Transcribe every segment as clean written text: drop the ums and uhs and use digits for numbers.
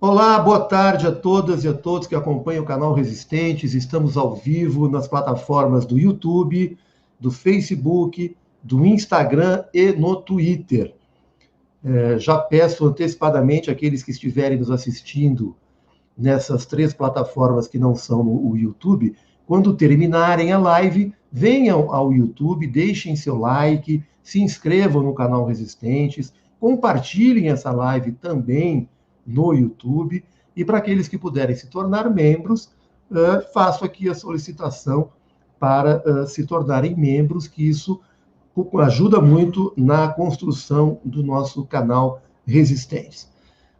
Olá, boa tarde a todas e a todos que acompanham o canal Resistentes. Estamos ao vivo nas plataformas do YouTube, do Facebook, do Instagram e no Twitter. Já peço antecipadamente àqueles que estiverem nos assistindo nessas 3 plataformas que não são no YouTube, quando terminarem a live, venham ao YouTube, deixem seu like, se inscrevam no canal Resistentes, compartilhem essa live também no YouTube, e para aqueles que puderem se tornar membros, faço aqui a solicitação para se tornarem membros, que isso ajuda muito na construção do nosso canal Resistentes.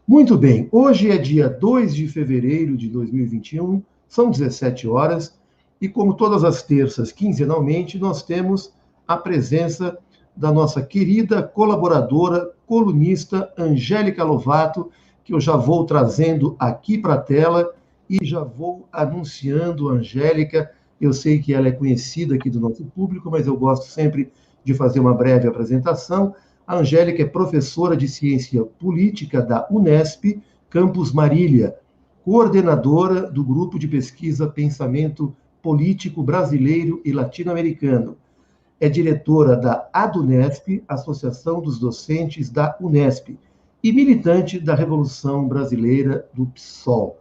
Muito bem, hoje é dia 2 de fevereiro de 2021, são 17 horas, e como todas as terças, quinzenalmente, nós temos a presença da nossa querida colaboradora, colunista Angélica Lovato, que eu já vou trazendo aqui para a tela e já vou anunciando a Angélica. Eu sei que ela é conhecida aqui do nosso público, mas eu gosto sempre de fazer uma breve apresentação. A Angélica é professora de Ciência Política da Unesp, Campus Marília, coordenadora do Grupo de Pesquisa Pensamento Político Brasileiro e Latino-Americano. É diretora da ADUNESP, Associação dos Docentes da Unesp, e militante da Revolução Brasileira do PSOL.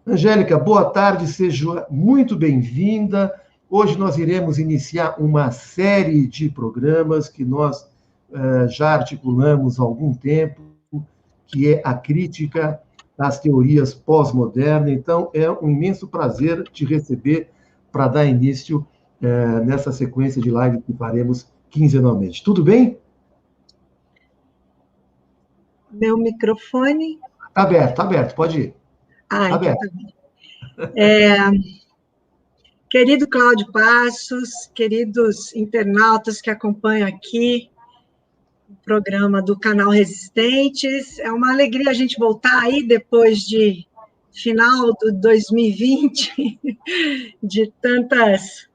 Angélica, boa tarde, seja muito bem-vinda. Hoje nós iremos iniciar uma série de programas que nós já articulamos há algum tempo, que é a crítica às teorias pós-modernas. Então, é um imenso prazer te receber para dar início nessa sequência de live que faremos quinzenalmente. Tudo bem? Meu microfone... Está aberto, pode ir. Então tá bem. Querido Cláudio Passos, queridos internautas que acompanham aqui o programa do canal Resistentes, é uma alegria a gente voltar aí depois de final do 2020, de tantas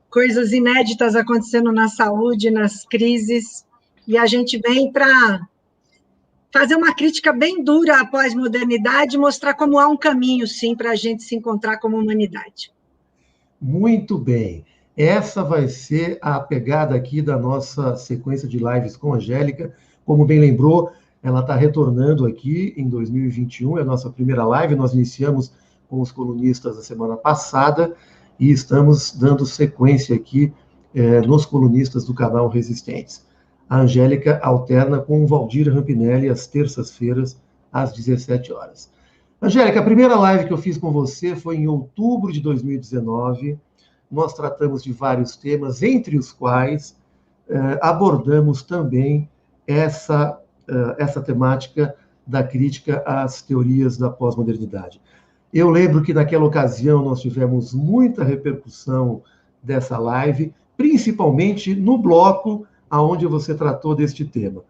coisas inéditas acontecendo na saúde, nas crises, e a gente vem para fazer uma crítica bem dura à pós-modernidade e mostrar como há um caminho, sim, para a gente se encontrar como humanidade. Muito bem. Essa vai ser a pegada aqui da nossa sequência de lives com a Angélica. Como bem lembrou, ela está retornando aqui em 2021, é a nossa primeira live. Nós iniciamos com os colunistas na semana passada e estamos dando sequência aqui nos colunistas do canal Resistentes. A Angélica alterna com o Valdir Rampinelli às terças-feiras, às 17 horas. Angélica, a primeira live que eu fiz com você foi em outubro de 2019. Nós tratamos de vários temas, entre os quais abordamos também essa temática da crítica às teorias da pós-modernidade. Eu lembro que naquela ocasião nós tivemos muita repercussão dessa live, principalmente no bloco aonde você tratou deste tema.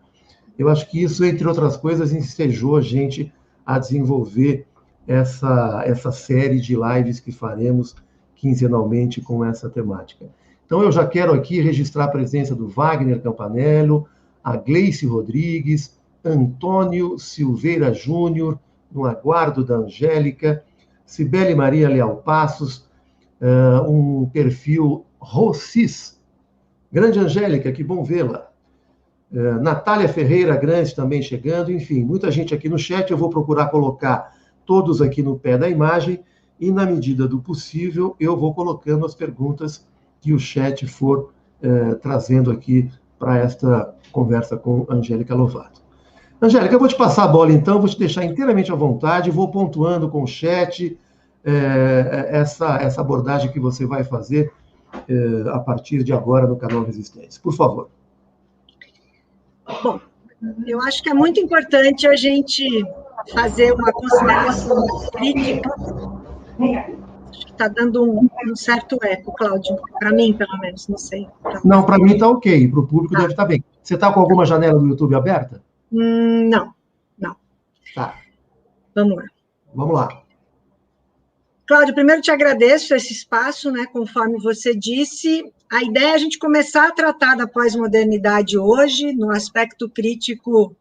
Eu acho que isso, entre outras coisas, ensejou a gente a desenvolver essa série de lives que faremos quinzenalmente com essa temática. Então, eu já quero aqui registrar a presença do Wagner Campanello, a Gleice Rodrigues, Antônio Silveira Júnior, no aguardo da Angélica, Cibele Maria Leal Passos, um perfil Rossis. Grande Angélica, que bom vê-la. Natália Ferreira Grande também chegando, enfim, muita gente aqui no chat. Eu vou procurar colocar todos aqui no pé da imagem e, na medida do possível, eu vou colocando as perguntas que o chat for trazendo aqui para esta conversa com Angélica Lovato. Angélica, eu vou te passar a bola então, vou te deixar inteiramente à vontade, vou pontuando com o chat essa abordagem que você vai fazer a partir de agora no canal Resistência. Por favor. Bom, eu acho que é muito importante a gente fazer uma consideração crítica. Acho que está dando um certo eco, Cláudio, para mim, pelo menos, não sei. Não, para mim está ok, para o público deve estar bem. Você está com alguma janela do YouTube aberta? Não. Tá. Vamos lá. Cláudio, primeiro te agradeço esse espaço, né? Conforme você disse, a ideia é a gente começar a tratar da pós-modernidade hoje, no aspecto crítico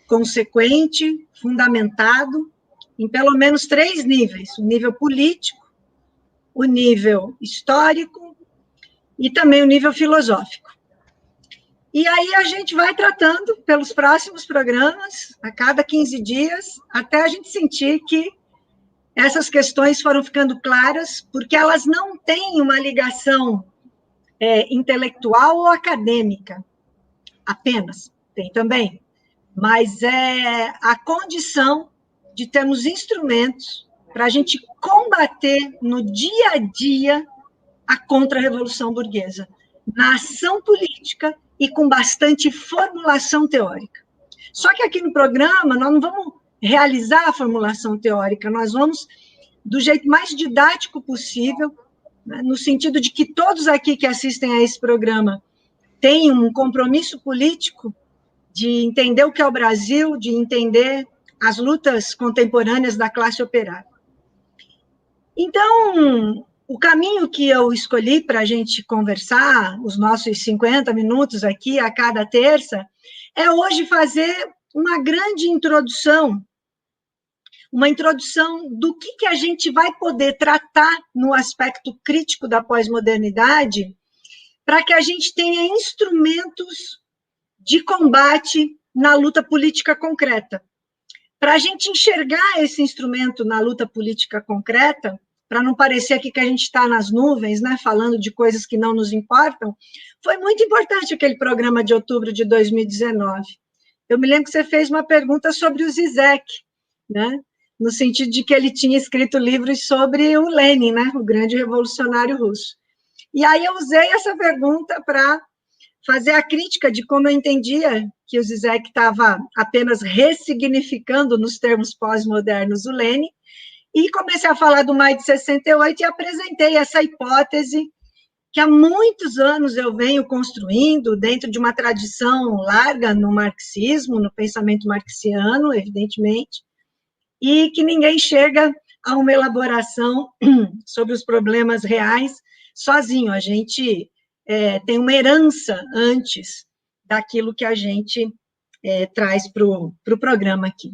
consequente, fundamentado, em pelo menos 3 níveis: o nível político, o nível histórico e também o nível filosófico. E aí a gente vai tratando pelos próximos programas, a cada 15 dias, até a gente sentir que essas questões foram ficando claras, porque elas não têm uma ligação intelectual ou acadêmica apenas, tem também, mas é a condição de termos instrumentos para a gente combater no dia a dia a contra-revolução burguesa, na ação política e com bastante formulação teórica. Só que aqui no programa nós não vamos realizar a formulação teórica, nós vamos, do jeito mais didático possível, né, no sentido de que todos aqui que assistem a esse programa têm um compromisso político de entender o que é o Brasil, de entender as lutas contemporâneas da classe operária. Então, o caminho que eu escolhi para a gente conversar, os nossos 50 minutos aqui a cada terça, é hoje fazer uma grande introdução, uma introdução do que a gente vai poder tratar no aspecto crítico da pós-modernidade, para que a gente tenha instrumentos de combate na luta política concreta. Para a gente enxergar esse instrumento na luta política concreta, para não parecer aqui que a gente está nas nuvens, né, falando de coisas que não nos importam, foi muito importante aquele programa de outubro de 2019. Eu me lembro que você fez uma pergunta sobre o Zizek, né, no sentido de que ele tinha escrito livros sobre o Lenin, né, o grande revolucionário russo. E aí eu usei essa pergunta para fazer a crítica de como eu entendia que o Zizek estava apenas ressignificando, nos termos pós-modernos, o Lenin, e comecei a falar do Maio de 68 e apresentei essa hipótese que há muitos anos eu venho construindo dentro de uma tradição larga no marxismo, no pensamento marxiano, evidentemente, e que ninguém chega a uma elaboração sobre os problemas reais sozinho. A gente tem uma herança antes daquilo que a gente traz para o programa aqui.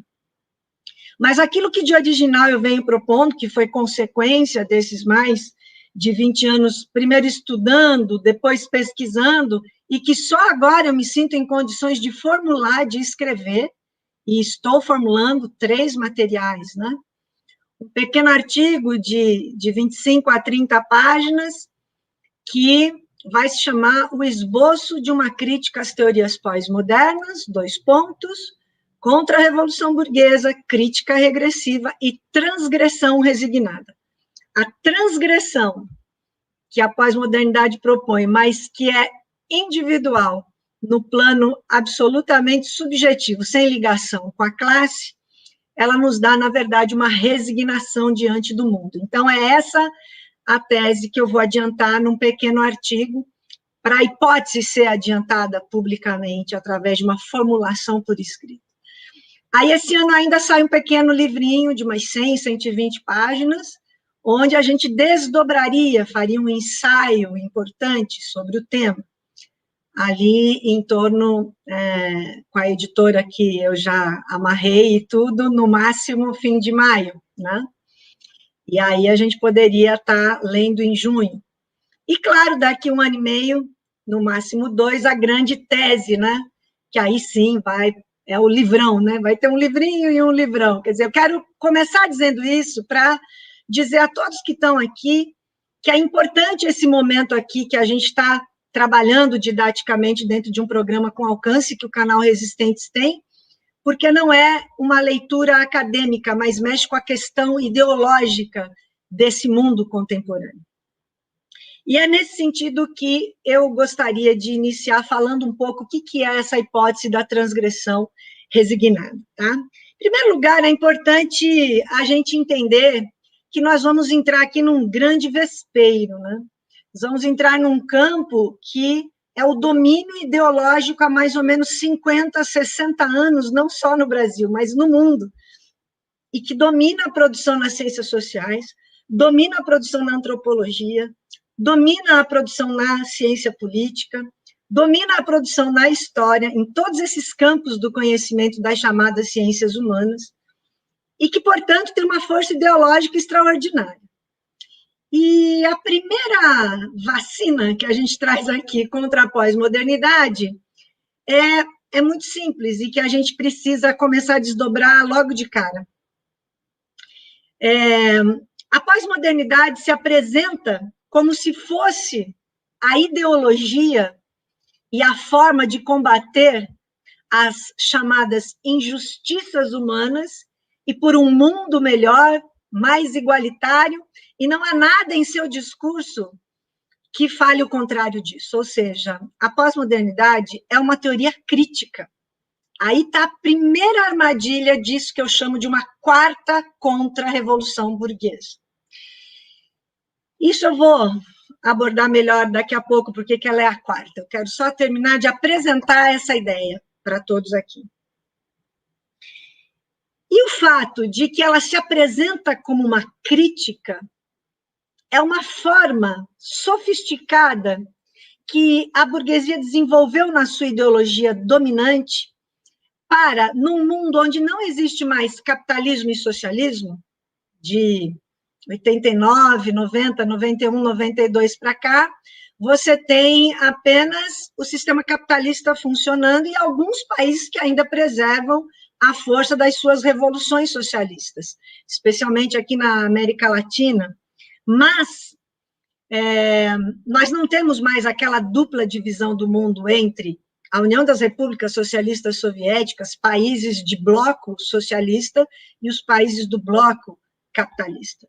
Mas aquilo que de original eu venho propondo, que foi consequência desses mais de 20 anos, primeiro estudando, depois pesquisando, e que só agora eu me sinto em condições de formular, de escrever, e estou formulando 3 materiais, né? Um pequeno artigo de 25 a 30 páginas, que vai se chamar O Esboço de uma Crítica às Teorias Pós-Modernas, 2 pontos, contra a Revolução Burguesa, crítica regressiva e transgressão resignada. A transgressão que a pós-modernidade propõe, mas que é individual, no plano absolutamente subjetivo, sem ligação com a classe, ela nos dá, na verdade, uma resignação diante do mundo. Então, é essa a tese que eu vou adiantar num pequeno artigo, para a hipótese ser adiantada publicamente através de uma formulação por escrito. Aí, esse ano ainda sai um pequeno livrinho de umas 100, 120 páginas, onde a gente desdobraria, faria um ensaio importante sobre o tema, ali em torno, com a editora que eu já amarrei e tudo, no máximo fim de maio, né? E aí a gente poderia estar lendo em junho. E, claro, daqui 1 ano e meio, no máximo 2, a grande tese, né? Que aí sim é o livrão, né? Vai ter um livrinho e um livrão. Quer dizer, eu quero começar dizendo isso para dizer a todos que estão aqui que é importante esse momento aqui que a gente está trabalhando didaticamente dentro de um programa com alcance que o canal Resistentes tem, porque não é uma leitura acadêmica, mas mexe com a questão ideológica desse mundo contemporâneo. E é nesse sentido que eu gostaria de iniciar falando um pouco o que é essa hipótese da transgressão resignada, tá? Em primeiro lugar, é importante a gente entender que nós vamos entrar aqui num grande vespeiro, né? Nós vamos entrar num campo que é o domínio ideológico há mais ou menos 50, 60 anos, não só no Brasil, mas no mundo, e que domina a produção nas ciências sociais, domina a produção na antropologia, domina a produção na ciência política, domina a produção na história, em todos esses campos do conhecimento das chamadas ciências humanas, e que, portanto, tem uma força ideológica extraordinária. E a primeira vacina que a gente traz aqui contra a pós-modernidade é muito simples e que a gente precisa começar a desdobrar logo de cara. A pós-modernidade se apresenta como se fosse a ideologia e a forma de combater as chamadas injustiças humanas e por um mundo melhor, mais igualitário, e não há nada em seu discurso que fale o contrário disso. Ou seja, a pós-modernidade é uma teoria crítica. Aí está a primeira armadilha disso que eu chamo de uma quarta contra-revolução burguesa. Isso eu vou abordar melhor daqui a pouco, porque ela é a quarta. Eu quero só terminar de apresentar essa ideia para todos aqui. E o fato de que ela se apresenta como uma crítica é uma forma sofisticada que a burguesia desenvolveu na sua ideologia dominante para, num mundo onde não existe mais capitalismo e socialismo, de 89, 90, 91, 92 para cá, você tem apenas o sistema capitalista funcionando e alguns países que ainda preservam a força das suas revoluções socialistas, especialmente aqui na América Latina. Mas nós não temos mais aquela dupla divisão do mundo entre a União das Repúblicas Socialistas Soviéticas, países de bloco socialista, e os países do bloco capitalista.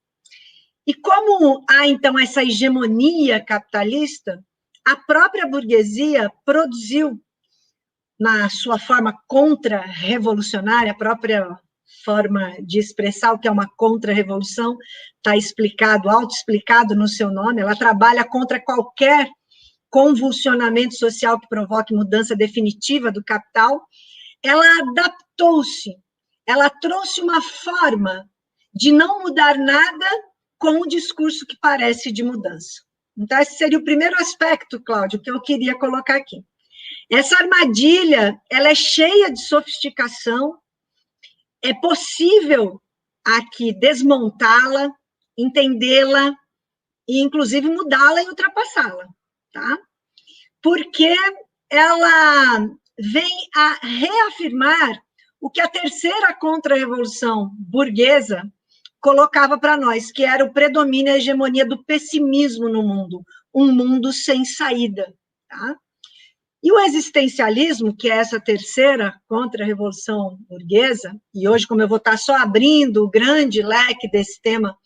E como há, então, essa hegemonia capitalista, a própria burguesia produziu, na sua forma contra-revolucionária, a própria forma de expressar o que é uma contra-revolução, está explicado, auto-explicado no seu nome, ela trabalha contra qualquer convulsionamento social que provoque mudança definitiva do capital. Ela adaptou-se, ela trouxe uma forma de não mudar nada com um discurso que parece de mudança. Então, esse seria o primeiro aspecto, Cláudio, que eu queria colocar aqui. Essa armadilha, ela é cheia de sofisticação, é possível aqui desmontá-la, entendê-la e, inclusive, mudá-la e ultrapassá-la, tá? Porque ela vem a reafirmar o que a terceira contra-revolução burguesa colocava para nós, que era o predomínio e a hegemonia do pessimismo no mundo, um mundo sem saída, tá? E o existencialismo, que é essa terceira contra-revolução burguesa, e hoje, como eu vou estar só abrindo o grande leque desse tema,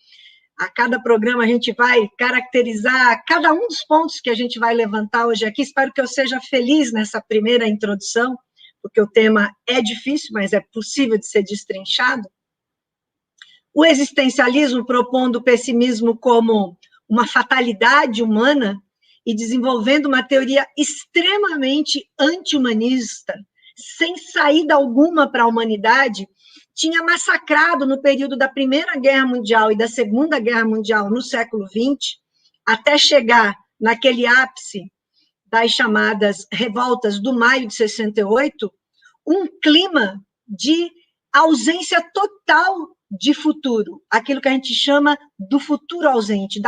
a cada programa a gente vai caracterizar cada um dos pontos que a gente vai levantar hoje aqui. Espero que eu seja feliz nessa primeira introdução, porque o tema é difícil, mas é possível de ser destrinchado. O existencialismo propondo o pessimismo como uma fatalidade humana e desenvolvendo uma teoria extremamente anti-humanista, sem saída alguma para a humanidade, tinha massacrado no período da Primeira Guerra Mundial e da Segunda Guerra Mundial, no século XX, até chegar naquele ápice das chamadas revoltas do maio de 68, um clima de ausência total de futuro, aquilo que a gente chama do futuro ausente,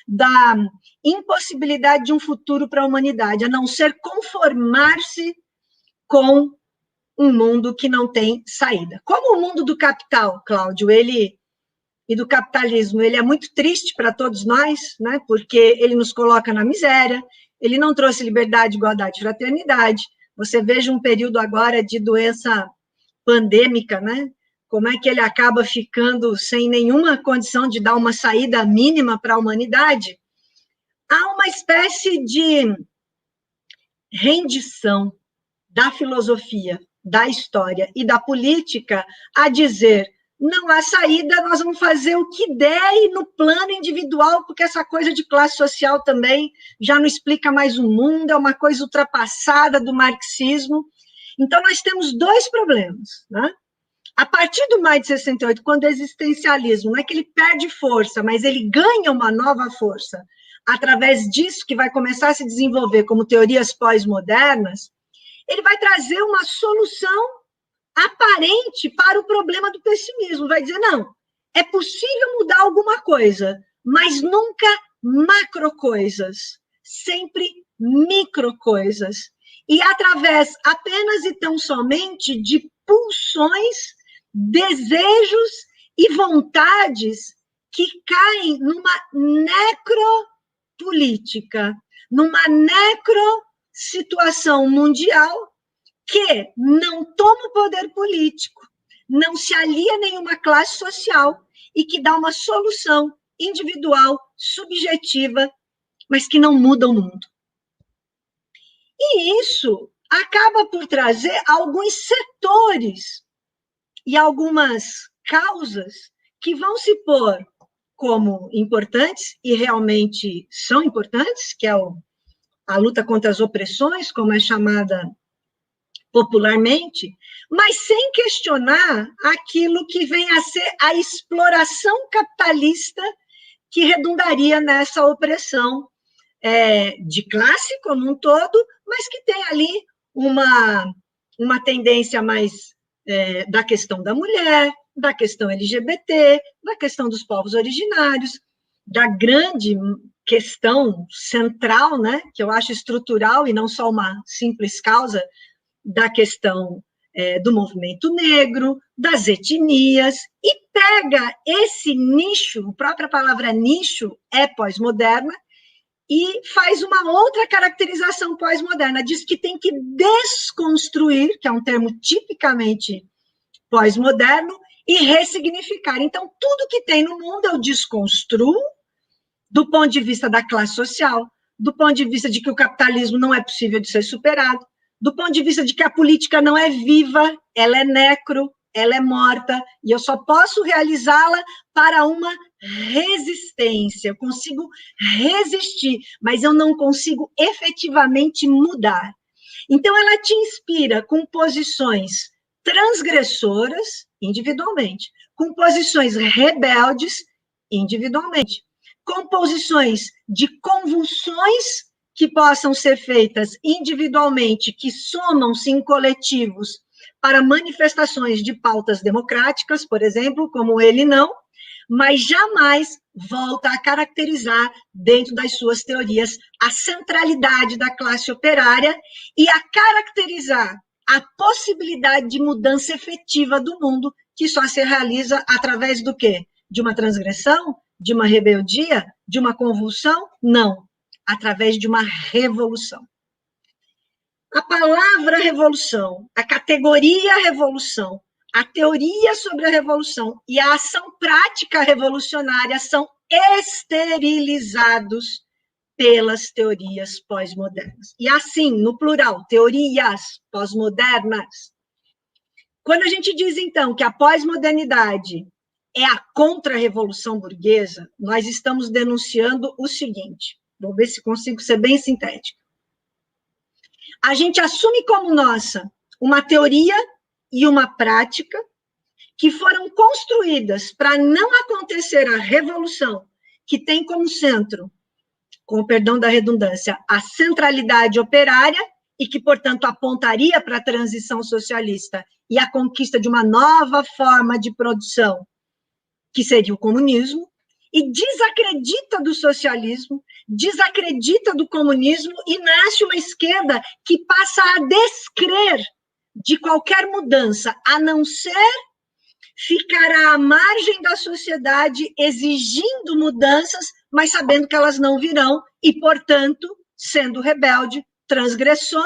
da impossibilidade de um futuro para a humanidade, a não ser conformar-se com um mundo que não tem saída. Como o mundo do capital, Cláudio, e do capitalismo, ele é muito triste para todos nós, né? Porque ele nos coloca na miséria, ele não trouxe liberdade, igualdade e fraternidade. Você veja um período agora de doença pandêmica, né? Como é que ele acaba ficando sem nenhuma condição de dar uma saída mínima para a humanidade? Há uma espécie de rendição da filosofia, da história e da política a dizer, não há saída, nós vamos fazer o que der e no plano individual, porque essa coisa de classe social também já não explica mais o mundo, é uma coisa ultrapassada do marxismo. Então, nós temos dois problemas, né? A partir do maio de 68, quando o existencialismo, não é que ele perde força, mas ele ganha uma nova força, através disso que vai começar a se desenvolver como teorias pós-modernas, ele vai trazer uma solução aparente para o problema do pessimismo. Vai dizer, não, é possível mudar alguma coisa, mas nunca macro coisas, sempre micro coisas. E através apenas e tão somente de pulsões, desejos e vontades que caem numa necropolítica, numa necro-situação mundial que não toma o poder político, não se alia a nenhuma classe social e que dá uma solução individual, subjetiva, mas que não muda o mundo. E isso acaba por trazer alguns setores e algumas causas que vão se pôr como importantes, e realmente são importantes, que é a luta contra as opressões, como é chamada popularmente, mas sem questionar aquilo que vem a ser a exploração capitalista que redundaria nessa opressão de classe como um todo, mas que tem ali uma tendência mais da questão da mulher, da questão LGBT, da questão dos povos originários, da grande questão central, né, que eu acho estrutural e não só uma simples causa, da questão do movimento negro, das etnias, e pega esse nicho, a própria palavra nicho é pós-moderna, e faz uma outra caracterização pós-moderna, diz que tem que desconstruir, que é um termo tipicamente pós-moderno, e ressignificar. Então, tudo que tem no mundo eu desconstruo, do ponto de vista da classe social, do ponto de vista de que o capitalismo não é possível de ser superado, do ponto de vista de que a política não é viva, ela é necro, ela é morta, e eu só posso realizá-la para uma resistência. Eu consigo resistir, mas eu não consigo efetivamente mudar. Então, ela te inspira com posições transgressoras, individualmente, com posições rebeldes, individualmente, com posições de convulsões que possam ser feitas individualmente, que somam-se em coletivos para manifestações de pautas democráticas, por exemplo, como ele não, mas jamais volta a caracterizar, dentro das suas teorias, a centralidade da classe operária e a caracterizar a possibilidade de mudança efetiva do mundo, que só se realiza através do quê? De uma transgressão? De uma rebeldia? De uma convulsão? Não. Através de uma revolução. A palavra revolução, a categoria revolução, a teoria sobre a revolução e a ação prática revolucionária são esterilizados pelas teorias pós-modernas. E assim, no plural, teorias pós-modernas. Quando a gente diz, então, que a pós-modernidade é a contra-revolução burguesa, nós estamos denunciando o seguinte, vou ver se consigo ser bem sintética. A gente assume como nossa uma teoria e uma prática que foram construídas para não acontecer a revolução, que tem como centro, com o perdão da redundância, a centralidade operária e que, portanto, apontaria para a transição socialista e a conquista de uma nova forma de produção, que seria o comunismo, e desacredita do socialismo, desacredita do comunismo e nasce uma esquerda que passa a descrer de qualquer mudança, a não ser ficar à margem da sociedade exigindo mudanças, mas sabendo que elas não virão e, portanto, sendo rebelde, transgressor,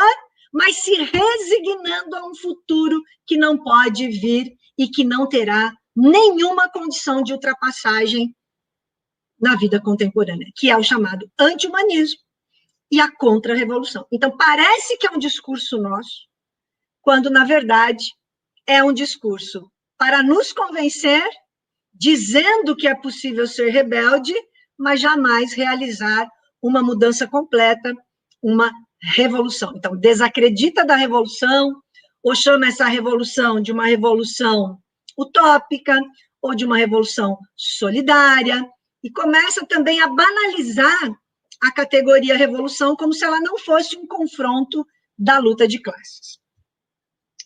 mas se resignando a um futuro que não pode vir e que não terá nenhuma condição de ultrapassagem na vida contemporânea, que é o chamado anti-humanismo e a contra-revolução. Então, parece que é um discurso nosso, quando, na verdade, é um discurso para nos convencer, dizendo que é possível ser rebelde, mas jamais realizar uma mudança completa, uma revolução. Então, desacredita da revolução, ou chama essa revolução de uma revolução utópica, ou de uma revolução solidária, e começa também a banalizar a categoria revolução como se ela não fosse um confronto da luta de classes.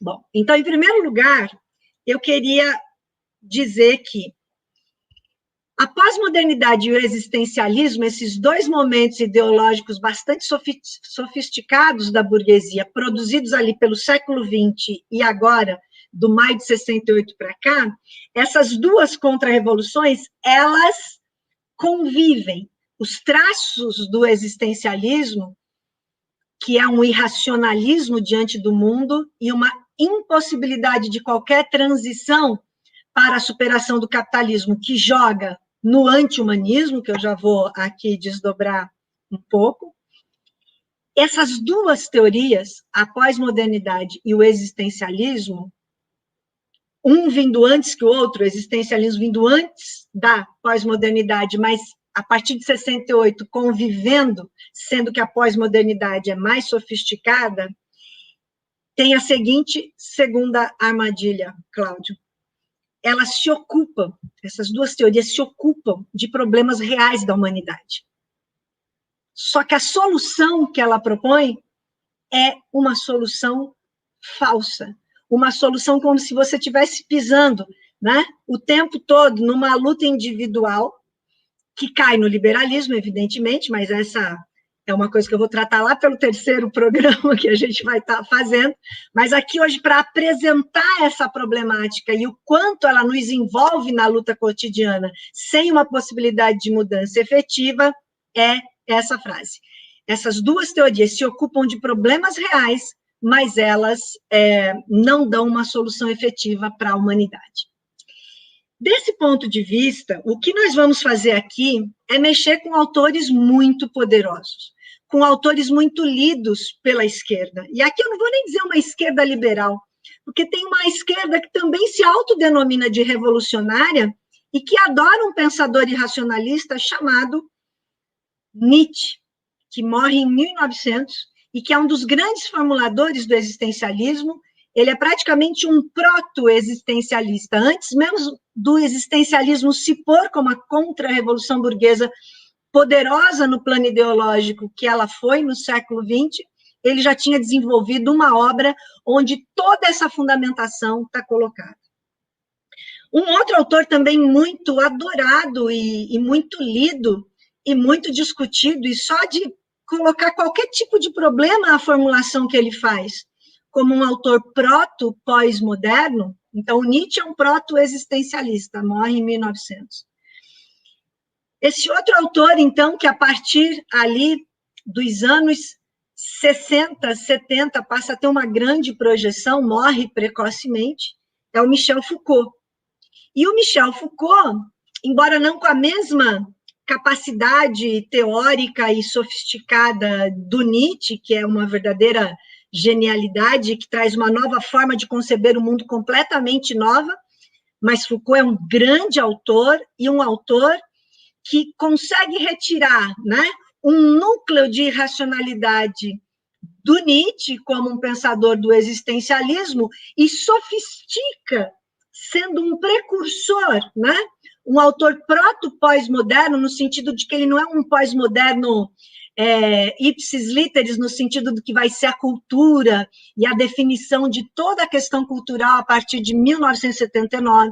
Bom, então, em primeiro lugar, eu queria dizer que a pós-modernidade e o existencialismo, esses dois momentos ideológicos bastante sofisticados da burguesia, produzidos ali pelo século XX e agora, do maio de 68 para cá, essas duas contra-revoluções, elas convivem. Os traços do existencialismo, que é um irracionalismo diante do mundo e uma impossibilidade de qualquer transição para a superação do capitalismo, que joga no anti-humanismo, que eu já vou aqui desdobrar um pouco. Essas duas teorias, a pós-modernidade e o existencialismo, um vindo antes que o outro, o existencialismo vindo antes da pós-modernidade, mas a partir de 68 convivendo, sendo que a pós-modernidade é mais sofisticada, tem a seguinte segunda armadilha, Cláudio. Elas se ocupam, essas duas teorias se ocupam de problemas reais da humanidade. Só que a solução que ela propõe é uma solução falsa, uma solução como se você estivesse pisando, né, o tempo todo numa luta individual, que cai no liberalismo, evidentemente, mas essa é uma coisa que eu vou tratar lá pelo terceiro programa que a gente vai estar fazendo, mas aqui hoje, para apresentar essa problemática e o quanto ela nos envolve na luta cotidiana, sem uma possibilidade de mudança efetiva, é essa frase. Essas duas teorias se ocupam de problemas reais, mas elas não dão uma solução efetiva para a humanidade. Desse ponto de vista, o que nós vamos fazer aqui é mexer com autores muito poderosos, com autores muito lidos pela esquerda. E aqui eu não vou nem dizer uma esquerda liberal, porque tem uma esquerda que também se autodenomina de revolucionária e que adora um pensador irracionalista chamado Nietzsche, que morre em 1900 e que é um dos grandes formuladores do existencialismo. Ele é praticamente um proto-existencialista, antes mesmo do existencialismo se pôr como a contra-revolução burguesa poderosa no plano ideológico que ela foi no século XX, ele já tinha desenvolvido uma obra onde toda essa fundamentação está colocada. Um outro autor também muito adorado e muito lido e muito discutido, e só de colocar qualquer tipo de problema à formulação que ele faz, como um autor proto-pós-moderno, então o Nietzsche é um proto-existencialista, morre em 1900. Esse outro autor, então, que a partir ali dos anos 60, 70, passa a ter uma grande projeção, morre precocemente, é o Michel Foucault. E o Michel Foucault, embora não com a mesma capacidade teórica e sofisticada do Nietzsche, que é uma verdadeira genialidade, que traz uma nova forma de conceber o mundo completamente nova, mas Foucault é um grande autor, e um autor que consegue retirar, né, um núcleo de irracionalidade do Nietzsche, como um pensador do existencialismo, e sofistica, sendo um precursor, né, um autor proto-pós-moderno, no sentido de que ele não é um pós-moderno ipsis literis, no sentido do que vai ser a cultura e a definição de toda a questão cultural a partir de 1979,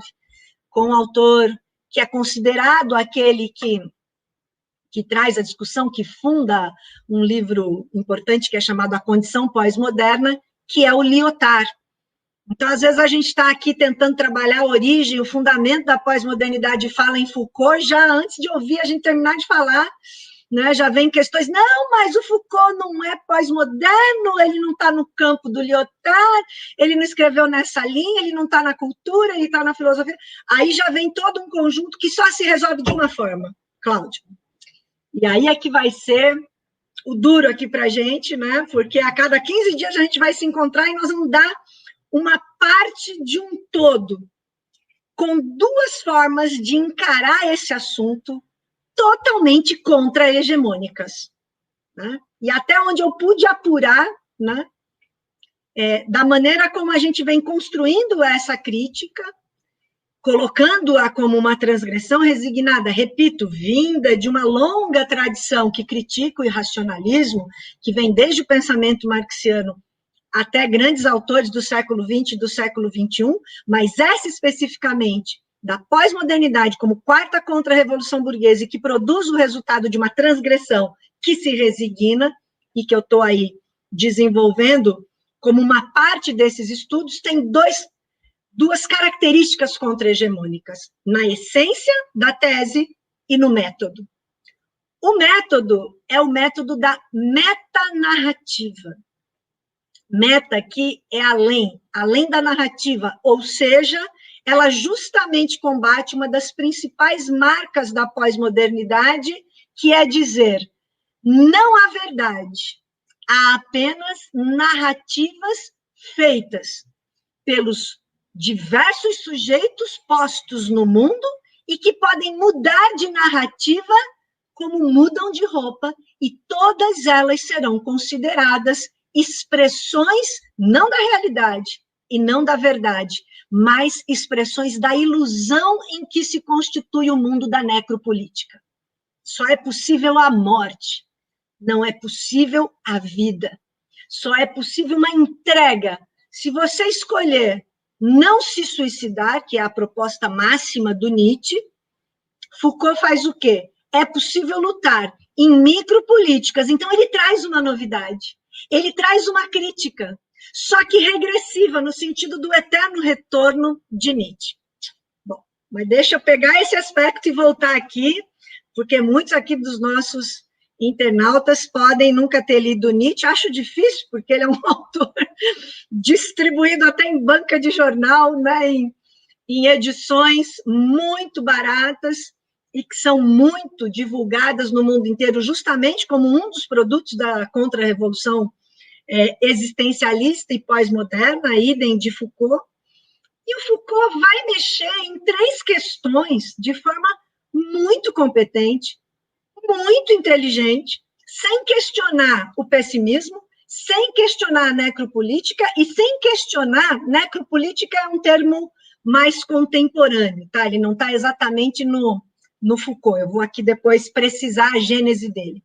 com um autor que é considerado aquele que traz a discussão, que funda um livro importante que é chamado A Condição Pós-Moderna, que é o Lyotard. Então, às vezes, a gente está aqui tentando trabalhar a origem, o fundamento da pós-modernidade, e fala em Foucault, já antes de ouvir a gente terminar de falar, né, já vem questões, não, mas o Foucault não é pós-moderno, ele não está no campo do Lyotard, ele não escreveu nessa linha, ele não está na cultura, ele está na filosofia. Aí já vem todo um conjunto que só se resolve de uma forma, Cláudio. E aí é que vai ser o duro aqui para a gente, né, porque a cada 15 dias a gente vai se encontrar e nós vamos dar uma parte de um todo, com duas formas de encarar esse assunto totalmente contra-hegemônicas, né? E até onde eu pude apurar, né, da maneira como a gente vem construindo essa crítica, colocando-a como uma transgressão resignada, repito, vinda de uma longa tradição que critica o irracionalismo, que vem desde o pensamento marxiano até grandes autores do século XX e do século XXI, mas essa especificamente da pós-modernidade como quarta contra-revolução burguesa e que produz o resultado de uma transgressão que se resigna e que eu estou aí desenvolvendo como uma parte desses estudos, tem duas características contra-hegemônicas, na essência da tese e no método. O método é o método da metanarrativa. Meta aqui é além da narrativa, ou seja, ela justamente combate uma das principais marcas da pós-modernidade, que é dizer, não há verdade, há apenas narrativas feitas pelos diversos sujeitos postos no mundo e que podem mudar de narrativa como mudam de roupa, e todas elas serão consideradas expressões não da realidade e não da verdade, mas expressões da ilusão em que se constitui o mundo da necropolítica. Só é possível a morte, não é possível a vida. Só é possível uma entrega. Se você escolher não se suicidar, que é a proposta máxima do Nietzsche, Foucault faz o quê? É possível lutar em micropolíticas. Então, ele traz uma novidade. Ele traz uma crítica, só que regressiva, no sentido do eterno retorno de Nietzsche. Bom, mas deixa eu pegar esse aspecto e voltar aqui, porque muitos aqui dos nossos internautas podem nunca ter lido Nietzsche. Acho difícil, porque ele é um autor distribuído até em banca de jornal, né, em edições muito baratas, e que são muito divulgadas no mundo inteiro, justamente como um dos produtos da contra-revolução existencialista e pós-moderna, idem de Foucault. E o Foucault vai mexer em três questões de forma muito competente, muito inteligente, sem questionar o pessimismo, sem questionar a necropolítica e sem questionar, necropolítica é um termo mais contemporâneo, tá? Ele não está exatamente no Foucault, eu vou aqui depois precisar a gênese dele,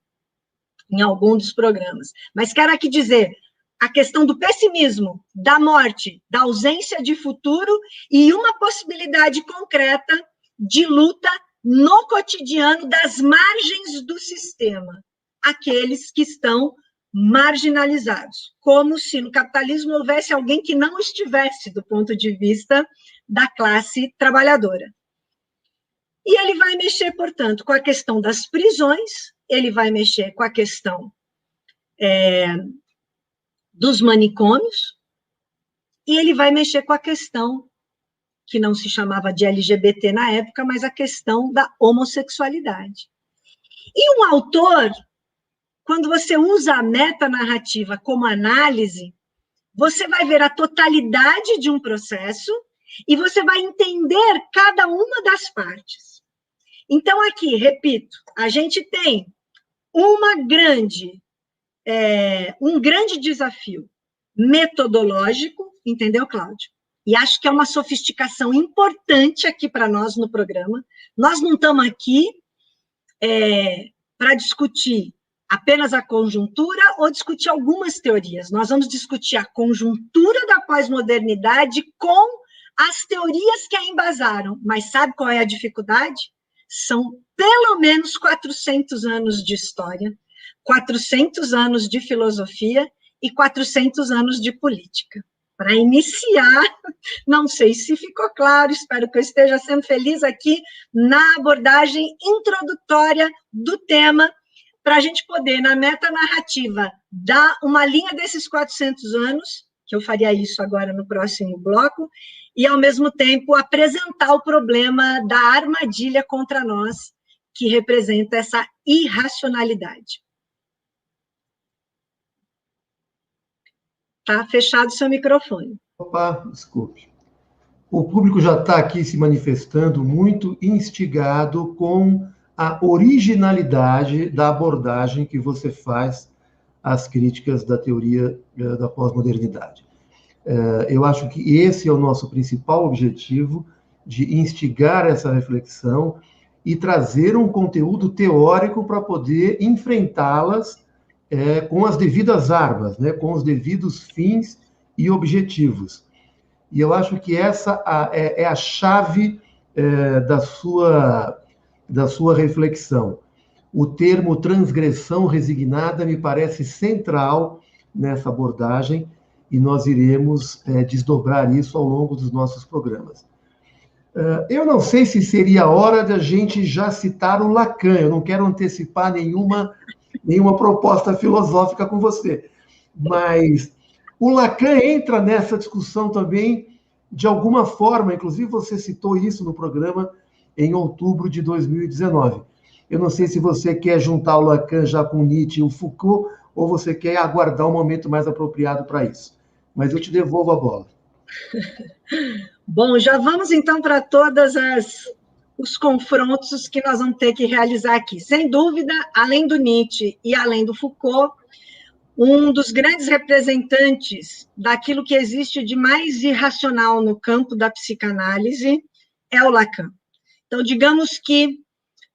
em algum dos programas. Mas quero aqui dizer, a questão do pessimismo, da morte, da ausência de futuro e uma possibilidade concreta de luta no cotidiano das margens do sistema, aqueles que estão marginalizados, como se no capitalismo houvesse alguém que não estivesse do ponto de vista da classe trabalhadora. E ele vai mexer, portanto, com a questão das prisões, ele vai mexer com a questão dos manicômios, e ele vai mexer com a questão, que não se chamava de LGBT na época, mas a questão da homossexualidade. E um autor, quando você usa a metanarrativa como análise, você vai ver a totalidade de um processo e você vai entender cada uma das partes. Então, aqui, repito, a gente tem um grande desafio metodológico, entendeu, Cláudio? E acho que é uma sofisticação importante aqui para nós no programa. Nós não estamos aqui para discutir apenas a conjuntura ou discutir algumas teorias. Nós vamos discutir a conjuntura da pós-modernidade com as teorias que a embasaram. Mas sabe qual é a dificuldade? São pelo menos 400 anos de história, 400 anos de filosofia e 400 anos de política. Para iniciar, não sei se ficou claro, espero que eu esteja sendo feliz aqui na abordagem introdutória do tema, para a gente poder, na metanarrativa, dar uma linha desses 400 anos, que eu faria isso agora no próximo bloco, e, ao mesmo tempo, apresentar o problema da armadilha contra nós, que representa essa irracionalidade. Está fechado o seu microfone. Opa, desculpe. O público já está aqui se manifestando muito instigado com a originalidade da abordagem que você faz às críticas da teoria da pós-modernidade. Eu acho que esse é o nosso principal objetivo, de instigar essa reflexão e trazer um conteúdo teórico para poder enfrentá-las com as devidas armas, né, com os devidos fins e objetivos. E eu acho que essa é a chave da sua reflexão. O termo transgressão resignada me parece central nessa abordagem, e nós iremos desdobrar isso ao longo dos nossos programas. Eu não sei se seria a hora da gente já citar o Lacan, eu não quero antecipar nenhuma proposta filosófica com você, mas o Lacan entra nessa discussão também de alguma forma, inclusive você citou isso no programa em outubro de 2019. Eu não sei se você quer juntar o Lacan já com Nietzsche e o Foucault, ou você quer aguardar um momento mais apropriado para isso. Mas eu te devolvo a bola. Bom, já vamos então para todos os confrontos que nós vamos ter que realizar aqui. Sem dúvida, além do Nietzsche e além do Foucault, um dos grandes representantes daquilo que existe de mais irracional no campo da psicanálise é o Lacan. Então, digamos que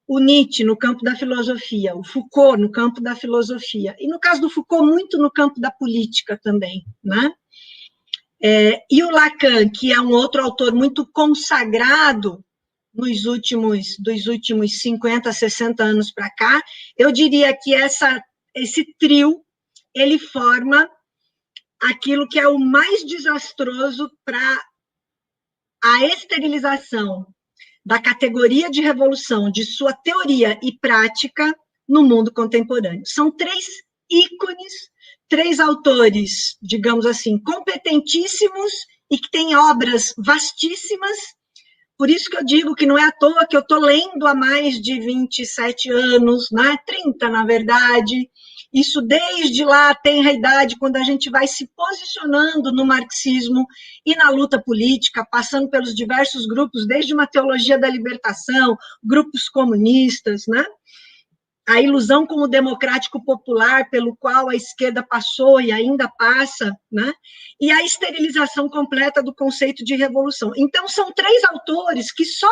o Nietzsche no campo da filosofia, o Foucault no campo da filosofia, e no caso do Foucault, muito no campo da política também, né? E o Lacan, que é um outro autor muito consagrado dos últimos 50, 60 anos para cá, eu diria que esse trio, ele forma aquilo que é o mais desastroso para a esterilização da categoria de revolução, de sua teoria e prática no mundo contemporâneo. São 3 ícones, 3 autores, digamos assim, competentíssimos e que têm obras vastíssimas. Por isso que eu digo que não é à toa que eu estou lendo há mais de 27 anos, né? 30, na verdade. Isso desde lá, tenra idade, quando a gente vai se posicionando no marxismo e na luta política, passando pelos diversos grupos, desde uma teologia da libertação, grupos comunistas, né? A ilusão como democrático popular pelo qual a esquerda passou e ainda passa, né? E a esterilização completa do conceito de revolução. Então, são 3 autores que só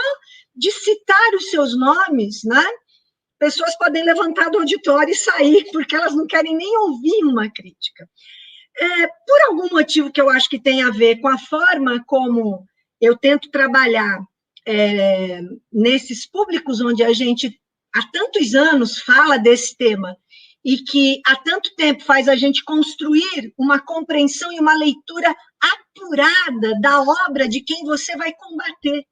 de citar os seus nomes, né? Pessoas podem levantar do auditório e sair, porque elas não querem nem ouvir uma crítica. Por algum motivo que eu acho que tem a ver com a forma como eu tento trabalhar nesses públicos onde a gente há tantos anos fala desse tema e que há tanto tempo faz a gente construir uma compreensão e uma leitura apurada da obra de quem você vai combater.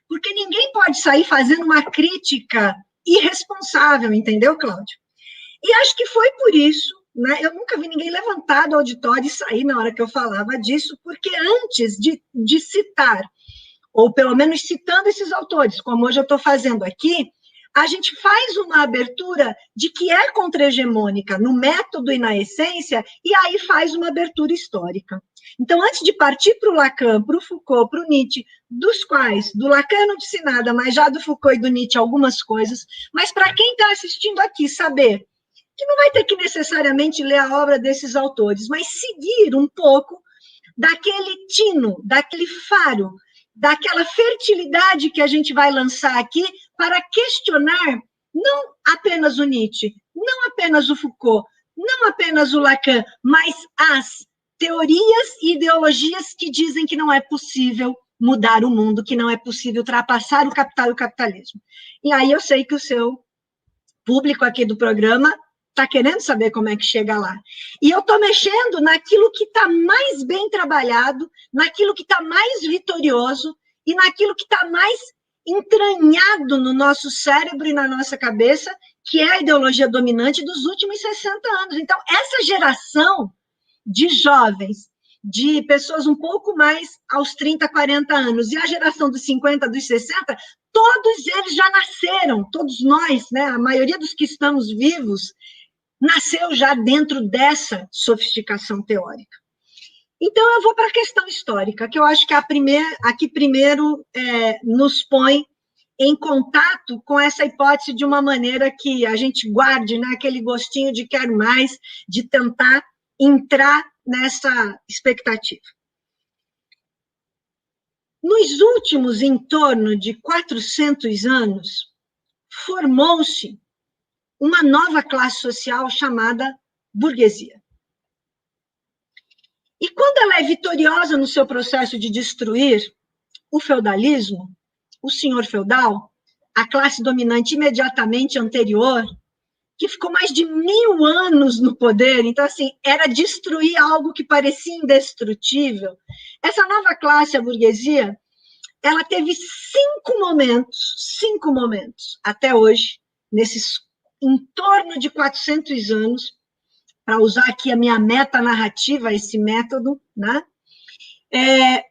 Porque ninguém pode sair fazendo uma crítica irresponsável, entendeu, Cláudio? E acho que foi por isso, né? Eu nunca vi ninguém levantar do auditório e sair na hora que eu falava disso, porque antes de citar, ou pelo menos citando esses autores, como hoje eu estou fazendo aqui, a gente faz uma abertura de que é contra-hegemônica no método e na essência, e aí faz uma abertura histórica. Então, antes de partir para o Lacan, para o Foucault, para o Nietzsche, dos quais, do Lacan eu não disse nada, mas já do Foucault e do Nietzsche algumas coisas, mas para quem está assistindo aqui saber que não vai ter que necessariamente ler a obra desses autores, mas seguir um pouco daquele tino, daquele faro, daquela fertilidade que a gente vai lançar aqui para questionar não apenas o Nietzsche, não apenas o Foucault, não apenas o Lacan, mas as teorias e ideologias que dizem que não é possível mudar o mundo, que não é possível ultrapassar o capital e o capitalismo. E aí eu sei que o seu público aqui do programa está querendo saber como é que chega lá. E eu estou mexendo naquilo que está mais bem trabalhado, naquilo que está mais vitorioso e naquilo que está mais entranhado no nosso cérebro e na nossa cabeça, que é a ideologia dominante dos últimos 60 anos. Então, essa geração de jovens, de pessoas um pouco mais aos 30, 40 anos, e a geração dos 50, dos 60, todos eles já nasceram, todos nós, né, a maioria dos que estamos vivos, nasceu já dentro dessa sofisticação teórica. Então, eu vou para a questão histórica, que eu acho que aqui primeiro nos põe em contato com essa hipótese de uma maneira que a gente guarde, né, aquele gostinho de quero mais, de tentar entrar nessa expectativa. Nos últimos, em torno de 400 anos, formou-se uma nova classe social chamada burguesia. E quando ela é vitoriosa no seu processo de destruir o feudalismo, o senhor feudal, a classe dominante imediatamente anterior, que ficou mais de 1000 anos no poder, então, assim, era destruir algo que parecia indestrutível. Essa nova classe, a burguesia, ela teve 5 momentos, até hoje, nesses em torno de 400 anos, para usar aqui a minha metanarrativa, esse método, né?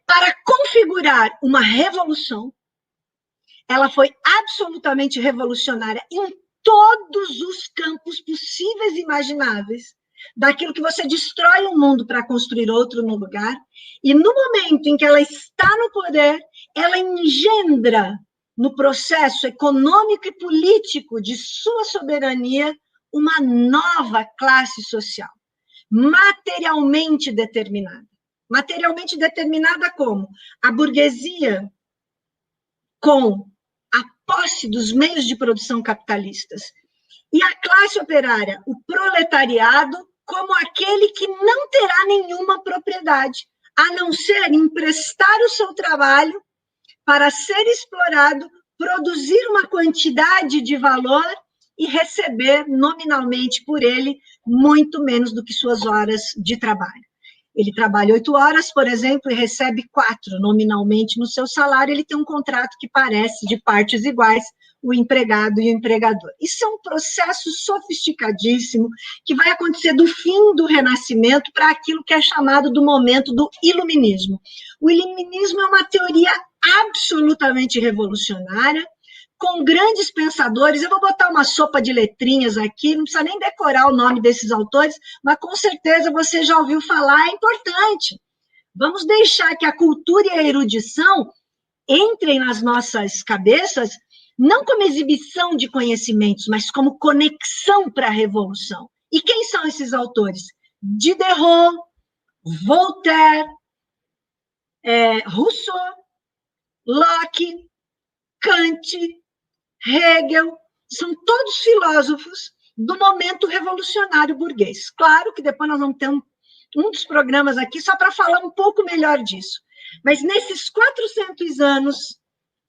Para configurar uma revolução. Ela foi absolutamente revolucionária em todos os campos possíveis e imagináveis, daquilo que você destrói um mundo para construir outro no lugar, e no momento em que ela está no poder, ela engendra no processo econômico e político de sua soberania uma nova classe social, materialmente determinada. Materialmente determinada como? A burguesia, com a posse dos meios de produção capitalistas, e a classe operária, o proletariado, como aquele que não terá nenhuma propriedade, a não ser emprestar o seu trabalho para ser explorado, produzir uma quantidade de valor e receber nominalmente por ele muito menos do que suas horas de trabalho. Ele trabalha 8 horas, por exemplo, e recebe 4 nominalmente no seu salário, ele tem um contrato que parece de partes iguais, o empregado e o empregador. Isso é um processo sofisticadíssimo que vai acontecer do fim do Renascimento para aquilo que é chamado do momento do Iluminismo. O Iluminismo é uma teoria absolutamente revolucionária, com grandes pensadores. Eu vou botar uma sopa de letrinhas aqui, não precisa nem decorar o nome desses autores, mas com certeza você já ouviu falar, é importante. Vamos deixar que a cultura e a erudição entrem nas nossas cabeças, não como exibição de conhecimentos, mas como conexão para a revolução. E quem são esses autores? Diderot, Voltaire, Rousseau, Locke, Kant, Hegel, são todos filósofos do momento revolucionário burguês. Claro que depois nós vamos ter um dos programas aqui só para falar um pouco melhor disso. Mas nesses 400 anos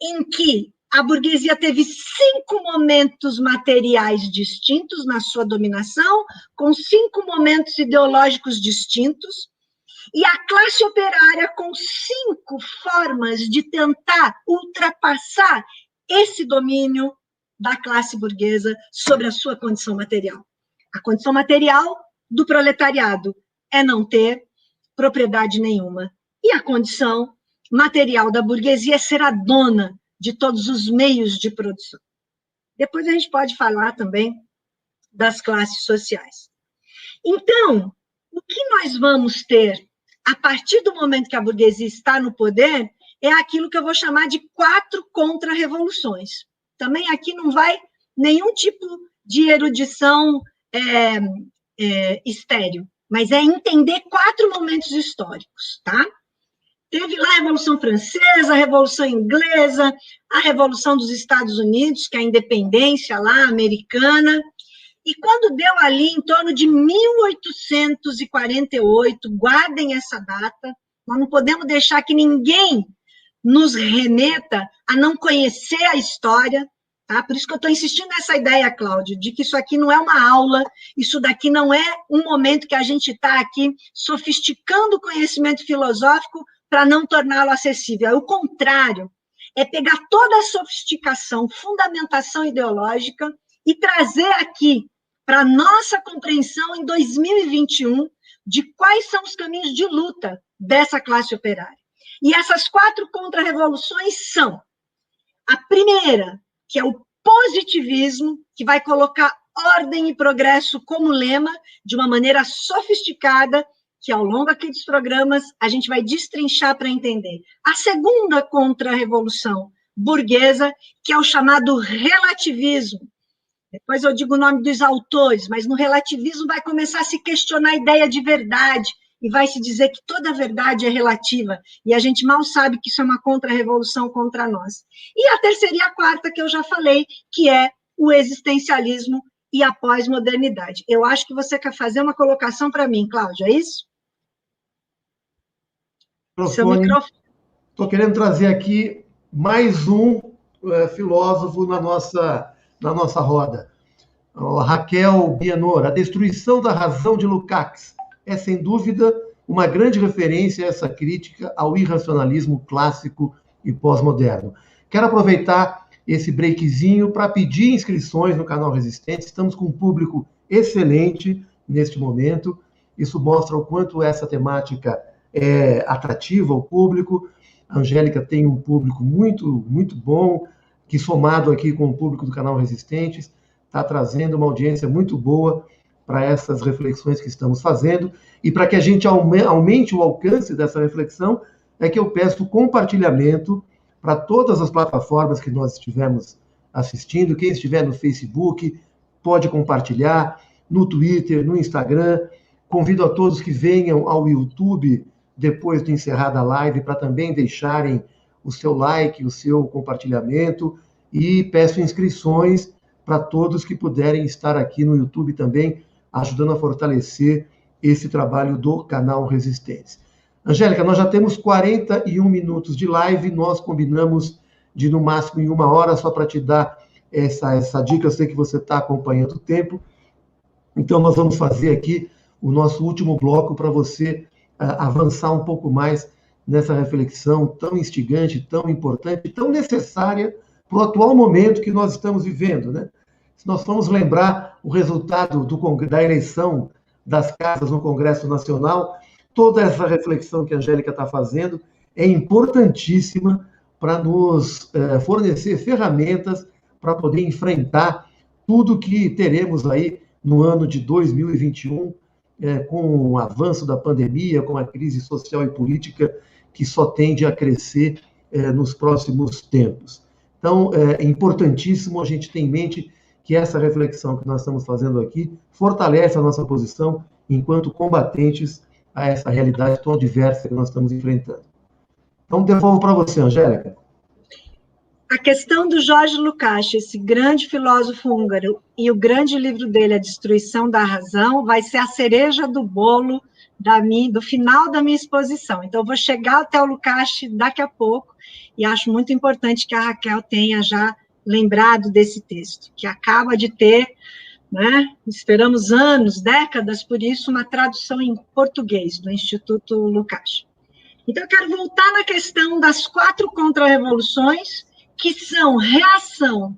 em que a burguesia teve 5 momentos materiais distintos na sua dominação, com 5 momentos ideológicos distintos, e a classe operária com 5 formas de tentar ultrapassar esse domínio da classe burguesa sobre a sua condição material. A condição material do proletariado é não ter propriedade nenhuma. E a condição material da burguesia é ser a dona de todos os meios de produção. Depois a gente pode falar também das classes sociais. Então, o que nós vamos ter a partir do momento que a burguesia está no poder é aquilo que eu vou chamar de 4 contra-revoluções. Também aqui não vai nenhum tipo de erudição estéril, mas é entender 4 momentos históricos, tá? Teve lá a Revolução Francesa, a Revolução Inglesa, a Revolução dos Estados Unidos, que é a independência lá americana, e quando deu ali em torno de 1848, guardem essa data, nós não podemos deixar que ninguém nos remeta a não conhecer a história, tá? Por isso que eu estou insistindo nessa ideia, Cláudio, de que isso aqui não é uma aula, isso daqui não é um momento que a gente está aqui sofisticando o conhecimento filosófico para não torná-lo acessível. É o contrário, é pegar toda a sofisticação, fundamentação ideológica e trazer aqui para a nossa compreensão em 2021 de quais são os caminhos de luta dessa classe operária. E essas 4 contra-revoluções são a primeira, que é o positivismo, que vai colocar ordem e progresso como lema, de uma maneira sofisticada, que ao longo aqui dos programas a gente vai destrinchar para entender. A segunda contra-revolução burguesa, que é o chamado relativismo. Depois eu digo o nome dos autores, mas no relativismo vai começar a se questionar a ideia de verdade, e vai se dizer que toda verdade é relativa, e a gente mal sabe que isso é uma contra-revolução contra nós. E a terceira e a quarta, que eu já falei, que é o existencialismo e a pós-modernidade. Eu acho que você quer fazer uma colocação para mim, Cláudia, é isso? Seu microfone. Estou querendo trazer aqui mais um filósofo na nossa roda. Raquel Bianor, A Destruição da Razão de Lukács é, sem dúvida, uma grande referência a essa crítica ao irracionalismo clássico e pós-moderno. Quero aproveitar esse breakzinho para pedir inscrições no canal Resistente. Estamos com um público excelente neste momento. Isso mostra o quanto essa temática é atrativa ao público. A Angélica tem um público muito, muito bom, que somado aqui com o público do canal Resistentes, está trazendo uma audiência muito boa para essas reflexões que estamos fazendo. E para que a gente aumente o alcance dessa reflexão, é que eu peço compartilhamento para todas as plataformas que nós estivermos assistindo. Quem estiver no Facebook pode compartilhar, no Twitter, no Instagram. Convido a todos que venham ao YouTube depois de encerrada a live para também deixarem o seu like, o seu compartilhamento, e peço inscrições para todos que puderem estar aqui no YouTube também, ajudando a fortalecer esse trabalho do canal Resistência. Angélica, nós já temos 41 minutos de live, nós combinamos de no máximo em 1 hora, só para te dar essa dica, eu sei que você está acompanhando o tempo, então nós vamos fazer aqui o nosso último bloco para você avançar um pouco mais nessa reflexão tão instigante, tão importante, tão necessária para o atual momento que nós estamos vivendo, né? Se nós formos lembrar o resultado da eleição das casas no Congresso Nacional, toda essa reflexão que a Angélica está fazendo é importantíssima para nos fornecer ferramentas para poder enfrentar tudo que teremos aí no ano de 2021, com o avanço da pandemia, com a crise social e política que só tende a crescer nos próximos tempos. Então, é importantíssimo a gente ter em mente que essa reflexão que nós estamos fazendo aqui fortalece a nossa posição enquanto combatentes a essa realidade tão adversa que nós estamos enfrentando. Então, devolvo para você, Angélica. A questão do Jorge Lukács, esse grande filósofo húngaro, e o grande livro dele, A Destruição da Razão, vai ser a cereja do bolo do final da minha exposição. Então, eu vou chegar até o Lukács daqui a pouco, e acho muito importante que a Raquel tenha já lembrado desse texto, que acaba de ter, né, esperamos anos, décadas, por isso, uma tradução em português do Instituto Lukács. Então, eu quero voltar na questão das 4 contra-revoluções, que são reação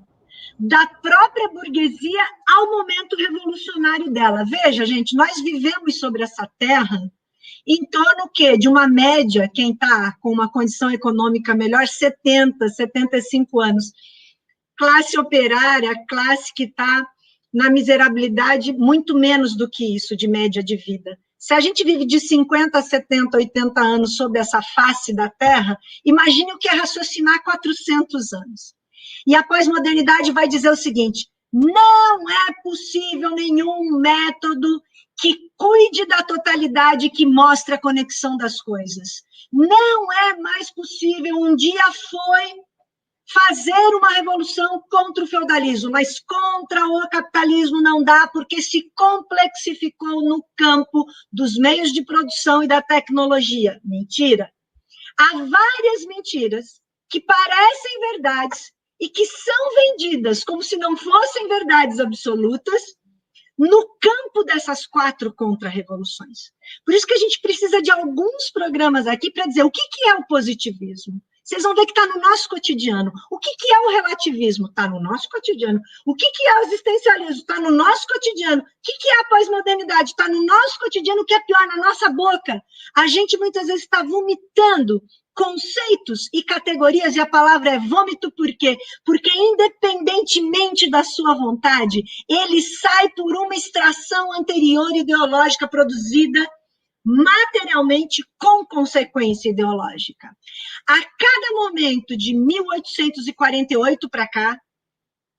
da própria burguesia ao momento revolucionário dela. Veja, gente, nós vivemos sobre essa terra em torno de uma média, quem está com uma condição econômica melhor, 70, 75 anos. Classe operária, classe que está na miserabilidade, muito menos do que isso de média de vida. Se a gente vive de 50, 70, 80 anos sobre essa face da Terra, imagine o que é raciocinar 400 anos. E a pós-modernidade vai dizer o seguinte: não é possível nenhum método que cuide da totalidade, que mostre a conexão das coisas. Não é mais possível, um dia foi fazer uma revolução contra o feudalismo, mas contra o capitalismo não dá, porque se complexificou no campo dos meios de produção e da tecnologia. Mentira. Há várias mentiras que parecem verdades e que são vendidas como se não fossem verdades absolutas no campo dessas 4 contra-revoluções. Por isso que a gente precisa de alguns programas aqui para dizer o que é o positivismo. Vocês vão ver que está no nosso cotidiano. O que é o relativismo? Está no nosso cotidiano. O que é o existencialismo? Está no nosso cotidiano. O que é a pós-modernidade? Está no nosso cotidiano. O que é pior, na nossa boca. A gente muitas vezes está vomitando conceitos e categorias, e a palavra é vômito por quê? Porque independentemente da sua vontade, ele sai por uma extração anterior ideológica produzida materialmente com consequência ideológica. A cada momento de 1848 para cá,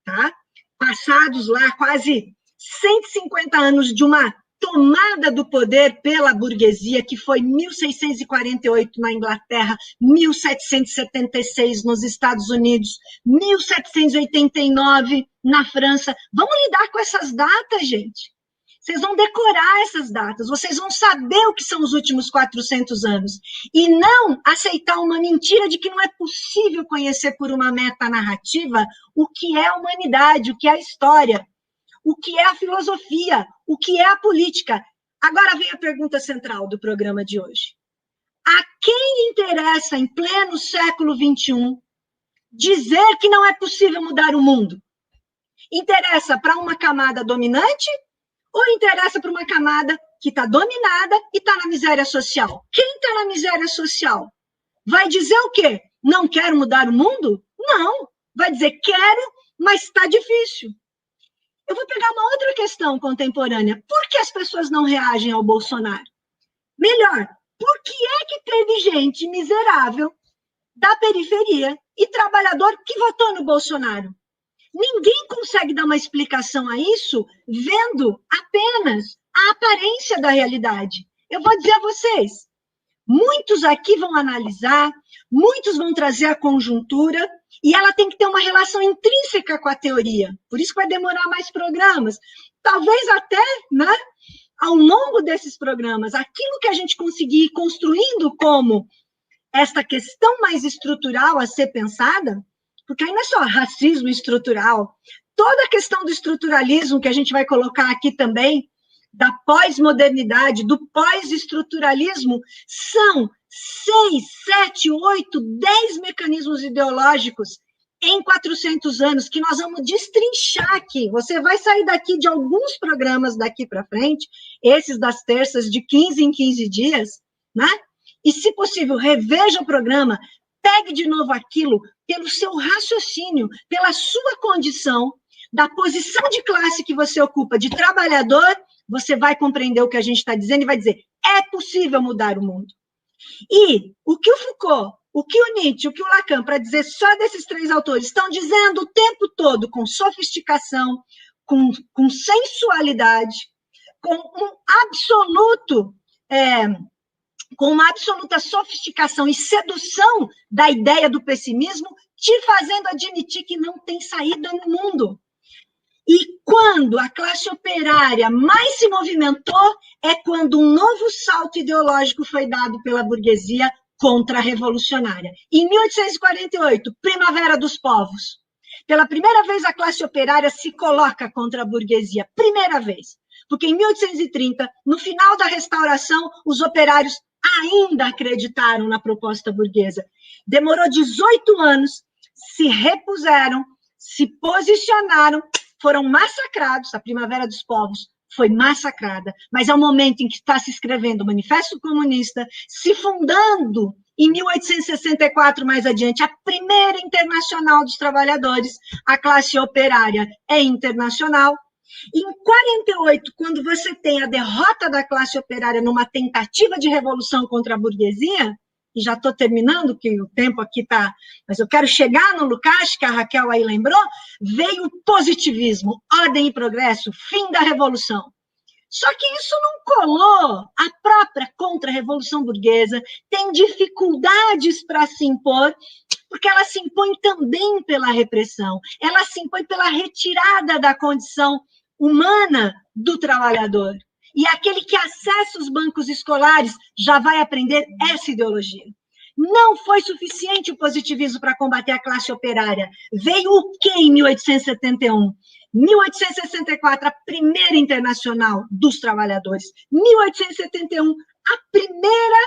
tá? Passados lá quase 150 anos de uma tomada do poder pela burguesia, que foi 1648 na Inglaterra, 1776 nos Estados Unidos, 1789 na França. Vamos lidar com essas datas, gente. Vocês vão decorar essas datas, vocês vão saber o que são os últimos 400 anos. E não aceitar uma mentira de que não é possível conhecer por uma metanarrativa o que é a humanidade, o que é a história, o que é a filosofia, o que é a política. Agora vem a pergunta central do programa de hoje. A quem interessa, em pleno século XXI, dizer que não é possível mudar o mundo? Interessa para uma camada dominante ou interessa para uma camada que está dominada e está na miséria social? Quem está na miséria social vai dizer o quê? Não quero mudar o mundo? Não. Vai dizer quero, mas está difícil. Eu vou pegar uma outra questão contemporânea. Por que as pessoas não reagem ao Bolsonaro? Melhor, por que é que teve gente miserável da periferia e trabalhador que votou no Bolsonaro? Ninguém consegue dar uma explicação a isso vendo apenas a aparência da realidade. Eu vou dizer a vocês, muitos aqui vão analisar, muitos vão trazer a conjuntura, e ela tem que ter uma relação intrínseca com a teoria. Por isso que vai demorar mais programas. Talvez até, né, ao longo desses programas, aquilo que a gente conseguir ir construindo como esta questão mais estrutural a ser pensada, porque aí não é só racismo estrutural, toda a questão do estruturalismo que a gente vai colocar aqui também, da pós-modernidade, do pós-estruturalismo, são 6, 7, 8, 10 mecanismos ideológicos em 400 anos que nós vamos destrinchar aqui. Você vai sair daqui de alguns programas daqui para frente, esses das terças de 15 em 15 dias, né? E, se possível, reveja o programa, pegue de novo aquilo pelo seu raciocínio, pela sua condição, da posição de classe que você ocupa, de trabalhador, você vai compreender o que a gente está dizendo e vai dizer, é possível mudar o mundo. E o que o Foucault, o que o Nietzsche, o que o Lacan, para dizer só desses três autores, estão dizendo o tempo todo com sofisticação, com sensualidade, com um absoluto... com uma absoluta sofisticação e sedução da ideia do pessimismo, te fazendo admitir que não tem saída no mundo. E quando a classe operária mais se movimentou, é quando um novo salto ideológico foi dado pela burguesia contra-revolucionária. Em 1848, Primavera dos Povos. Pela primeira vez, a classe operária se coloca contra a burguesia. Primeira vez. Porque em 1830, no final da Restauração, os operários ainda acreditaram na proposta burguesa. Demorou 18 anos, se repuseram, se posicionaram, foram massacrados, a Primavera dos Povos foi massacrada, mas é o momento em que está se escrevendo o Manifesto Comunista, se fundando, em 1864, mais adiante, a primeira Internacional dos Trabalhadores, a classe operária é internacional. Em 48, quando você tem a derrota da classe operária numa tentativa de revolução contra a burguesia, e já estou terminando, que o tempo aqui está... Mas eu quero chegar no Lukács, que a Raquel aí lembrou, veio o positivismo, ordem e progresso, fim da revolução. Só que isso não colou a própria contra-revolução burguesa, tem dificuldades para se impor, porque ela se impõe também pela repressão, ela se impõe pela retirada da condição humana do trabalhador. E aquele que acessa os bancos escolares já vai aprender essa ideologia. Não foi suficiente o positivismo para combater a classe operária. Veio o quê em 1871? 1864, a primeira Internacional dos Trabalhadores. 1871, a primeira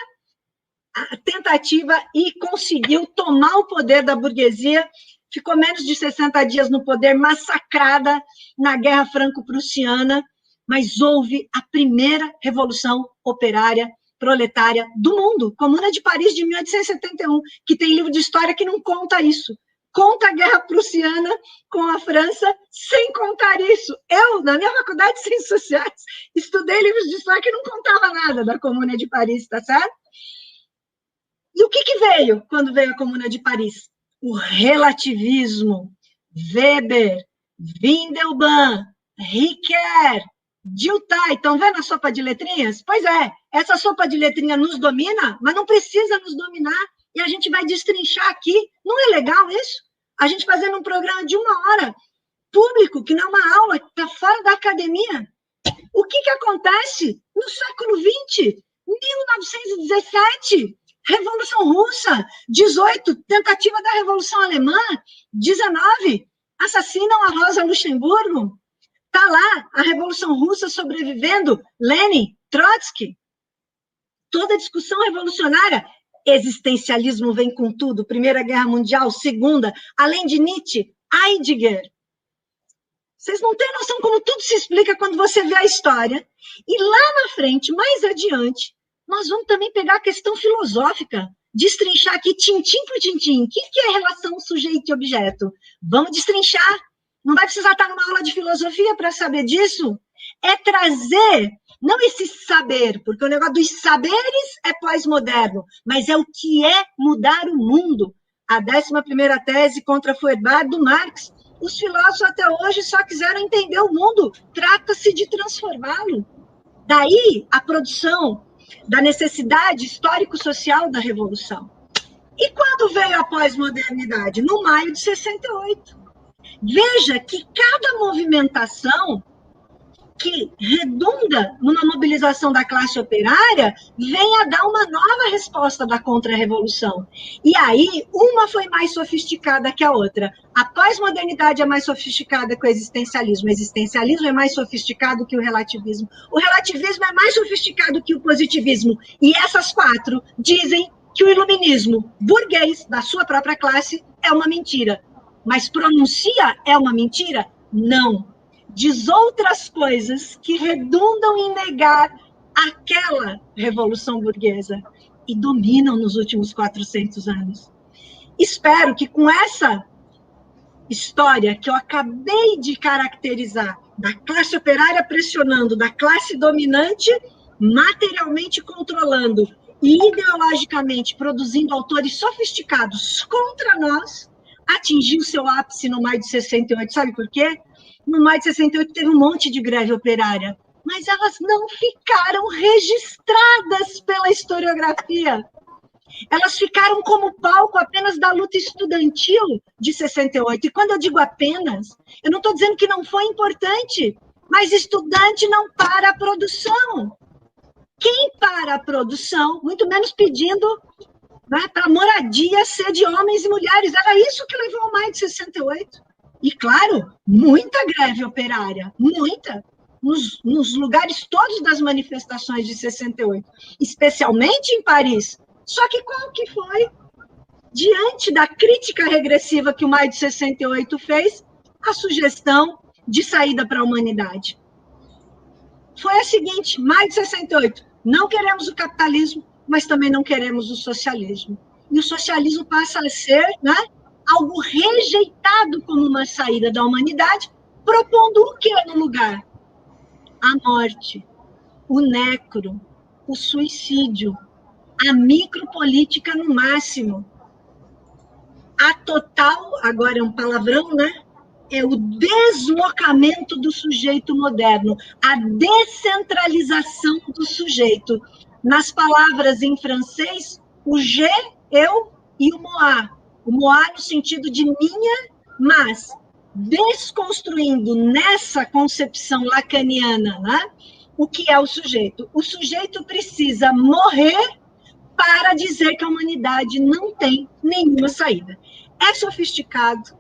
tentativa e conseguiu tomar o poder da burguesia. Ficou menos de 60 dias no poder, massacrada na Guerra Franco-Prussiana, mas houve a primeira revolução operária proletária do mundo, Comuna de Paris de 1871, que tem livro de história que não conta isso. Conta a Guerra Prussiana com a França sem contar isso. Eu, na minha faculdade de Ciências Sociais, estudei livros de história que não contava nada da Comuna de Paris, tá certo? E o que veio quando veio a Comuna de Paris? O relativismo. Weber, Windelband, Ricoeur, Diltai, estão vendo a sopa de letrinhas? Pois é, essa sopa de letrinha nos domina, mas não precisa nos dominar, e a gente vai destrinchar aqui. Não é legal isso? A gente fazendo um programa de 1 hora, público, que não é uma aula, está fora da academia. O que acontece no século XX? 1917, Revolução Russa, 18, tentativa da Revolução Alemã, 19, assassinam a Rosa Luxemburgo. Está lá a Revolução Russa sobrevivendo, Lenin, Trotsky. Toda discussão revolucionária, existencialismo vem com tudo, Primeira Guerra Mundial, Segunda, além de Nietzsche, Heidegger. Vocês não têm noção como tudo se explica quando você vê a história. E lá na frente, mais adiante, nós vamos também pegar a questão filosófica, destrinchar aqui, tintim por tintim, o que é a relação sujeito e objeto? Vamos destrinchar. Não vai precisar estar numa aula de filosofia para saber disso. É trazer, não esse saber, porque o negócio dos saberes é pós-moderno, mas é o que é mudar o mundo. A 11ª tese contra Feuerbach, do Marx. Os filósofos até hoje só quiseram entender o mundo, trata-se de transformá-lo. Daí a produção da necessidade histórico-social da Revolução. E quando veio a pós-modernidade? No maio de 68. Veja que cada movimentação que redunda numa mobilização da classe operária vem a dar uma nova resposta da contra-revolução. E aí, uma foi mais sofisticada que a outra. A pós-modernidade é mais sofisticada que o existencialismo. O existencialismo é mais sofisticado que o relativismo. O relativismo é mais sofisticado que o positivismo. E essas 4 dizem que o iluminismo burguês, da sua própria classe, é uma mentira. Mas pronuncia é uma mentira? Não. Diz outras coisas que redundam em negar aquela revolução burguesa e dominam nos últimos 400 anos. Espero que com essa história que eu acabei de caracterizar, da classe operária pressionando, da classe dominante materialmente controlando e ideologicamente produzindo autores sofisticados contra nós, atingiu seu ápice no maio de 68. Sabe por quê? No maio de 68 teve um monte de greve operária, mas elas não ficaram registradas pela historiografia. Elas ficaram como palco apenas da luta estudantil de 68. E quando eu digo apenas, eu não estou dizendo que não foi importante, mas estudante não para a produção. Quem para a produção, muito menos pedindo, né, para moradia ser de homens e mulheres. Era isso que levou ao maio de 68. E, claro, muita greve operária, muita, nos lugares todos das manifestações de 68, especialmente em Paris. Só que qual que foi? Diante da crítica regressiva que o maio de 68 fez, a sugestão de saída para a humanidade. Foi a seguinte, maio de 68, não queremos o capitalismo, mas também não queremos o socialismo. E o socialismo passa a ser, né, algo rejeitado como uma saída da humanidade, propondo o que no lugar? A morte, o necro, o suicídio, a micropolítica no máximo. A total, agora é um palavrão, né? É o deslocamento do sujeito moderno, a descentralização do sujeito. Nas palavras em francês, o je, eu, e o moi. O moi no sentido de minha, mas desconstruindo nessa concepção lacaniana, né, o que é o sujeito. O sujeito precisa morrer para dizer que a humanidade não tem nenhuma saída. É sofisticado,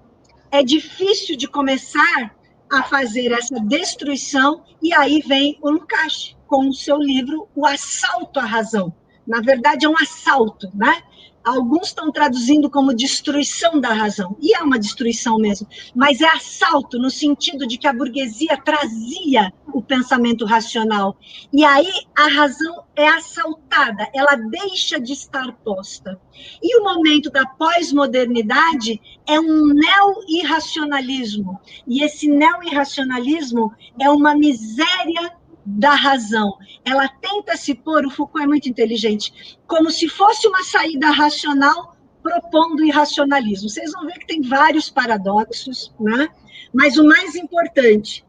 é difícil de começar a fazer essa destruição, e aí vem o Lukács com o seu livro O Assalto à Razão. Na verdade, é um assalto, né? Alguns estão traduzindo como destruição da razão, e é uma destruição mesmo, mas é assalto no sentido de que a burguesia trazia o pensamento racional, e aí a razão é assaltada, ela deixa de estar posta. E o momento da pós-modernidade é um neo-irracionalismo, e esse neo-irracionalismo é uma miséria da razão. Ela tenta se pôr, o Foucault é muito inteligente, como se fosse uma saída racional propondo o irracionalismo. Vocês vão ver que tem vários paradoxos, né? Mas o mais importante,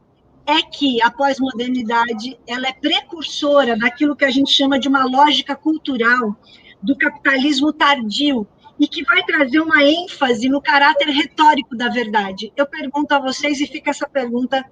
é que a pós-modernidade ela é precursora daquilo que a gente chama de uma lógica cultural do capitalismo tardio, e que vai trazer uma ênfase no caráter retórico da verdade. Eu pergunto a vocês, e fica essa pergunta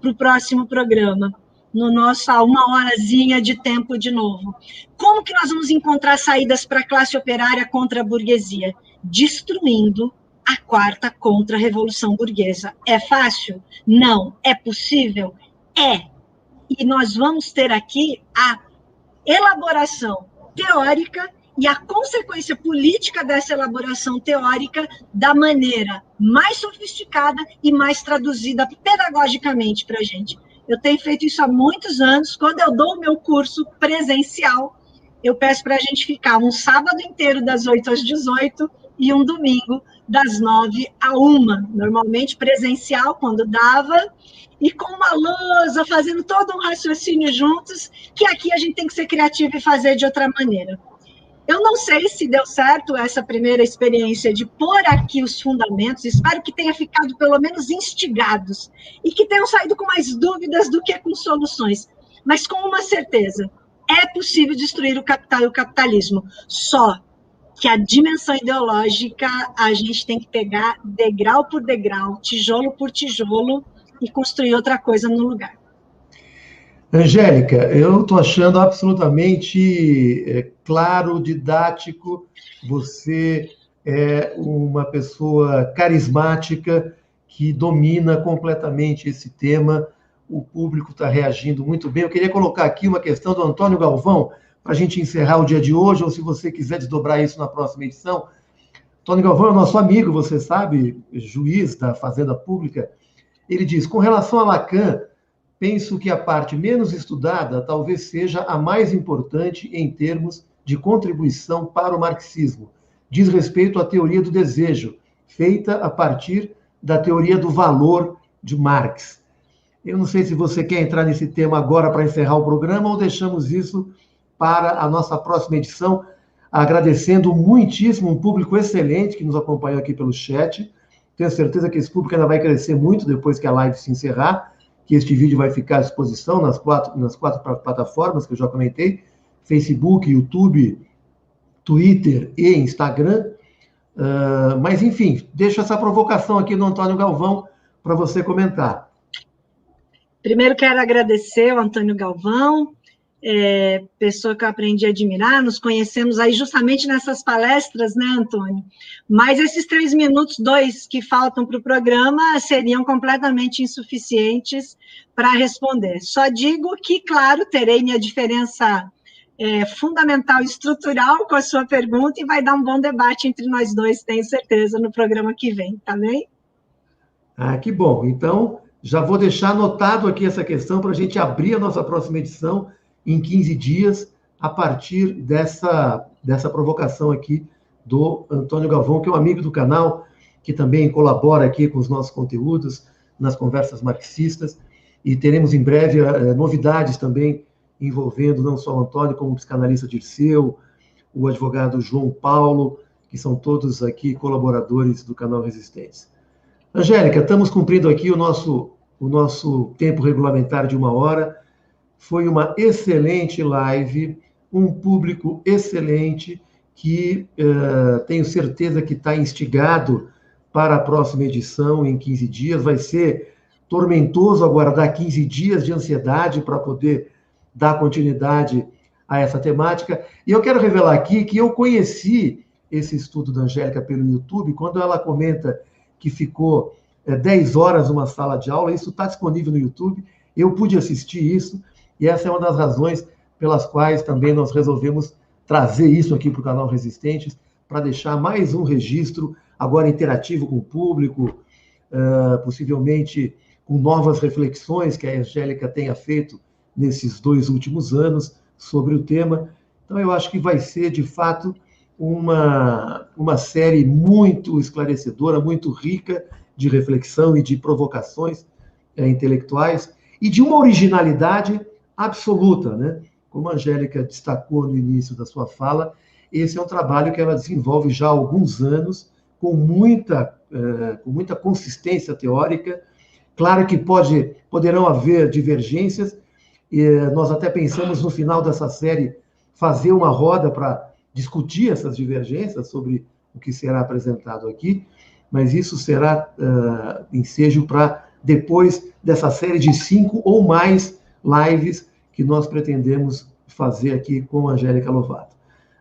para o próximo programa, no nosso 1 horazinha de tempo de novo. Como que nós vamos encontrar saídas para a classe operária contra a burguesia? Destruindo a quarta contra-revolução burguesa. É fácil? Não. É possível? É. E nós vamos ter aqui a elaboração teórica e a consequência política dessa elaboração teórica da maneira mais sofisticada e mais traduzida pedagogicamente para a gente. Eu tenho feito isso há muitos anos. Quando eu dou o meu curso presencial, eu peço para a gente ficar um sábado inteiro das 8 às 18 e um domingo das 9 à 1, normalmente presencial, quando dava, e com uma lousa, fazendo todo um raciocínio juntos, que aqui a gente tem que ser criativo e fazer de outra maneira. Eu não sei se deu certo essa primeira experiência de pôr aqui os fundamentos, espero que tenha ficado pelo menos instigados e que tenham saído com mais dúvidas do que com soluções, mas com uma certeza, é possível destruir o capital e o capitalismo, só que a dimensão ideológica a gente tem que pegar degrau por degrau, tijolo por tijolo e construir outra coisa no lugar. Angélica, eu estou achando absolutamente claro, didático. Você é uma pessoa carismática que domina completamente esse tema. O público está reagindo muito bem. Eu queria colocar aqui uma questão do Antônio Galvão, para a gente encerrar o dia de hoje, ou se você quiser desdobrar isso na próxima edição. Antônio Galvão é nosso amigo, você sabe, juiz da Fazenda Pública. Ele diz, com relação a Lacan, penso que a parte menos estudada talvez seja a mais importante em termos de contribuição para o marxismo. Diz respeito à teoria do desejo, feita a partir da teoria do valor de Marx. Eu não sei se você quer entrar nesse tema agora para encerrar o programa ou deixamos isso para a nossa próxima edição, agradecendo muitíssimo um público excelente que nos acompanhou aqui pelo chat. Tenho certeza que esse público ainda vai crescer muito depois que a live se encerrar, que este vídeo vai ficar à disposição nas quatro plataformas que eu já comentei, Facebook, YouTube, Twitter e Instagram. Mas, enfim, deixo essa provocação aqui do Antônio Galvão para você comentar. Primeiro, quero agradecer ao Antônio Galvão, pessoa que eu aprendi a admirar, nos conhecemos aí justamente nessas palestras, né, Antônio? Mas esses 3 minutos, 2 que faltam para o programa, seriam completamente insuficientes para responder. Só digo que, claro, terei minha diferença fundamental e estrutural com a sua pergunta e vai dar um bom debate entre nós dois, tenho certeza, no programa que vem, tá bem? Ah, que bom. Então, já vou deixar anotado aqui essa questão para a gente abrir a nossa próxima edição em 15 dias, a partir dessa provocação aqui do Antônio Galvão, que é um amigo do canal, que também colabora aqui com os nossos conteúdos, nas conversas marxistas, e teremos em breve novidades também envolvendo não só o Antônio, como o psicanalista Dirceu, o advogado João Paulo, que são todos aqui colaboradores do canal Resistência. Angélica, estamos cumprindo aqui o nosso tempo regulamentar de 1 hora. Foi uma excelente live, um público excelente, que tenho certeza que está instigado para a próxima edição, em 15 dias. Vai ser tormentoso aguardar 15 dias de ansiedade para poder dar continuidade a essa temática. E eu quero revelar aqui que eu conheci esse estudo da Angélica pelo YouTube, quando ela comenta que ficou 10 horas numa sala de aula. Isso está disponível no YouTube, eu pude assistir isso, e essa é uma das razões pelas quais também nós resolvemos trazer isso aqui para o canal Resistentes, para deixar mais um registro, agora interativo com o público, possivelmente com novas reflexões que a Angélica tenha feito nesses 2 últimos anos sobre o tema. Então, eu acho que vai ser, de fato, uma série muito esclarecedora, muito rica de reflexão e de provocações intelectuais, e de uma originalidade absoluta, né? Como a Angélica destacou no início da sua fala, esse é um trabalho que ela desenvolve já há alguns anos, com muita consistência teórica, Claro que poderão haver divergências, e nós até pensamos no final dessa série fazer uma roda para discutir essas divergências sobre o que será apresentado aqui, mas isso será ensejo para depois dessa série de 5 ou mais lives que nós pretendemos fazer aqui com a Angélica Lovato.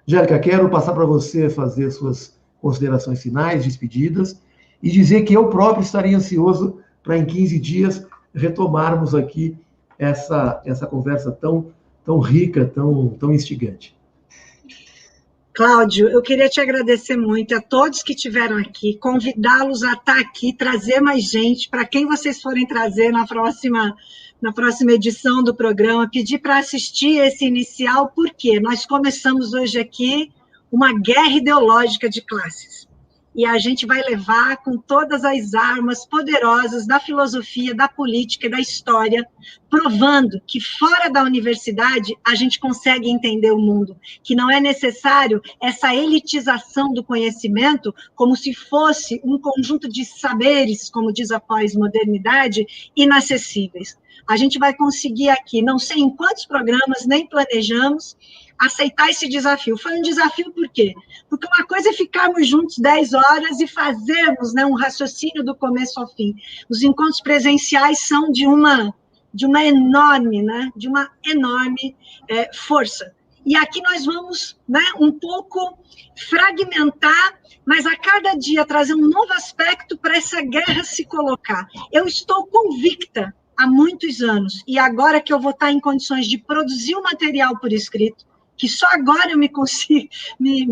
Angélica, quero passar para você fazer suas considerações finais, despedidas, e dizer que eu próprio estaria ansioso para em 15 dias retomarmos aqui essa conversa tão rica, tão instigante. Cláudio, eu queria te agradecer muito a todos que estiveram aqui, convidá-los a estar aqui, trazer mais gente, para quem vocês forem trazer na próxima edição do programa, pedir para assistir esse inicial, porque nós começamos hoje aqui uma guerra ideológica de classes. E a gente vai levar com todas as armas poderosas da filosofia, da política e da história, provando que fora da universidade a gente consegue entender o mundo, que não é necessário essa elitização do conhecimento como se fosse um conjunto de saberes, como diz a pós-modernidade, inacessíveis. A gente vai conseguir aqui, não sei em quantos programas, nem planejamos, aceitar esse desafio. Foi um desafio por quê? Porque uma coisa é ficarmos juntos 10 horas e fazermos, né, um raciocínio do começo ao fim. Os encontros presenciais são de uma enorme, né, força. E aqui nós vamos, né, um pouco fragmentar, mas a cada dia trazer um novo aspecto para essa guerra se colocar. Eu estou convicta há muitos anos, e agora que eu vou estar em condições de produzir o material por escrito, que só agora eu me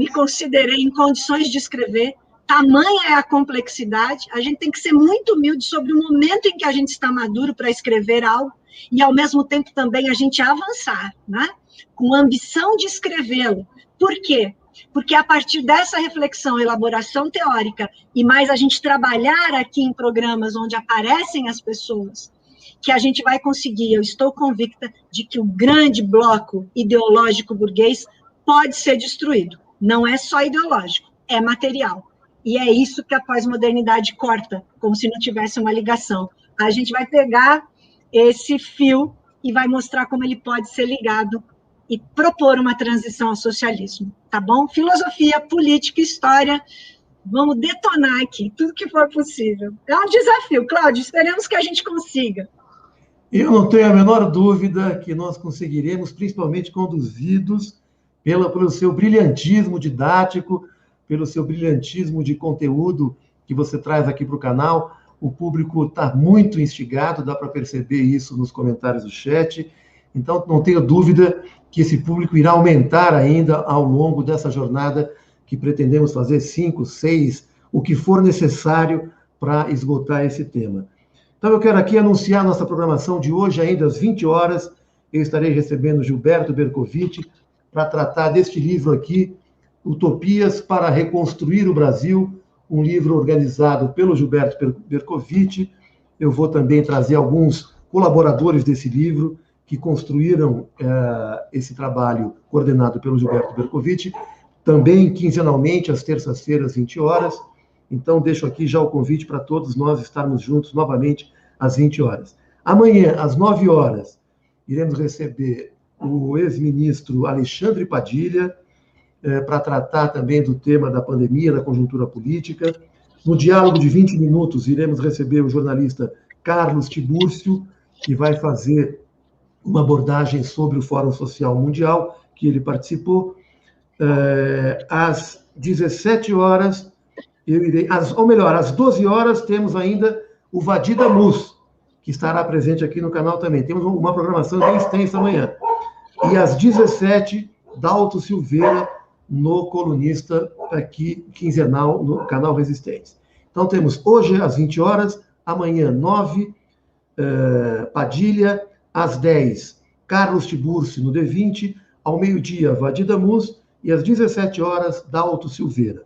considerei em condições de escrever, tamanha é a complexidade, a gente tem que ser muito humilde sobre o momento em que a gente está maduro para escrever algo, e ao mesmo tempo também a gente avançar, né? Com ambição de escrevê-lo. Por quê? Porque a partir dessa reflexão, elaboração teórica, e mais a gente trabalhar aqui em programas onde aparecem as pessoas, que a gente vai conseguir, eu estou convicta de que o grande bloco ideológico burguês pode ser destruído. Não é só ideológico, é material. E é isso que a pós-modernidade corta, como se não tivesse uma ligação. A gente vai pegar esse fio e vai mostrar como ele pode ser ligado e propor uma transição ao socialismo, tá bom? Filosofia, política, história, vamos detonar aqui, tudo que for possível. É um desafio, Cláudio, esperamos que a gente consiga. Eu não tenho a menor dúvida que nós conseguiremos, principalmente conduzidos pelo seu brilhantismo didático, pelo seu brilhantismo de conteúdo que você traz aqui para o canal. O público está muito instigado, dá para perceber isso nos comentários do chat. Então, não tenho dúvida que esse público irá aumentar ainda ao longo dessa jornada que pretendemos fazer 5, 6, o que for necessário para esgotar esse tema. Então, eu quero aqui anunciar nossa programação de hoje, ainda às 20 horas. Eu estarei recebendo Gilberto Bercovitch para tratar deste livro aqui, Utopias para Reconstruir o Brasil, um livro organizado pelo Gilberto Bercovitch. Eu vou também trazer alguns colaboradores desse livro que construíram esse trabalho coordenado pelo Gilberto Bercovitch, também quinzenalmente, às terças-feiras, 20 horas. Então, deixo aqui já o convite para todos nós estarmos juntos novamente às 20 horas. Amanhã, às 9 horas, iremos receber o ex-ministro Alexandre Padilha para tratar também do tema da pandemia, da conjuntura política. No diálogo de 20 minutos, iremos receber o jornalista Carlos Tibúrcio, que vai fazer uma abordagem sobre o Fórum Social Mundial, que ele participou. Às 17 horas... às 12 horas, temos ainda o Vadida Mus, que estará presente aqui no canal também. Temos uma programação bem extensa amanhã. E às 17, Dalto Silveira, no colunista aqui, quinzenal, no canal Resistência. Então, temos hoje às 20 horas, amanhã 9, Padilha, às 10, Carlos Tibúrcio, no D20, ao meio-dia, Vadida Mus, e às 17 horas, Dalto Silveira.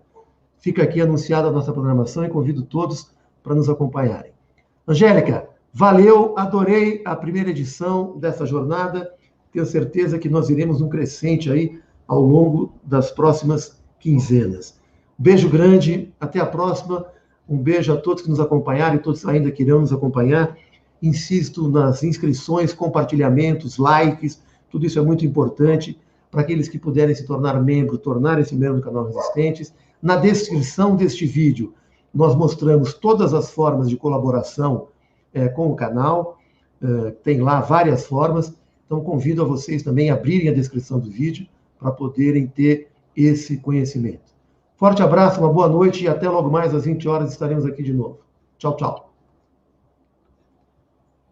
Fica aqui anunciada a nossa programação e convido todos para nos acompanharem. Angélica, valeu, adorei a primeira edição dessa jornada. Tenho certeza que nós iremos num crescente aí ao longo das próximas quinzenas. Beijo grande, até a próxima. Um beijo a todos que nos acompanharam e todos ainda que irão nos acompanhar. Insisto nas inscrições, compartilhamentos, likes, tudo isso é muito importante para aqueles que puderem se tornar membro, tornarem-se membro do canal Resistentes. Na descrição deste vídeo, nós mostramos todas as formas de colaboração com o canal, tem lá várias formas, então convido a vocês também a abrirem a descrição do vídeo para poderem ter esse conhecimento. Forte abraço, uma boa noite e até logo mais às 20 horas estaremos aqui de novo. Tchau, tchau.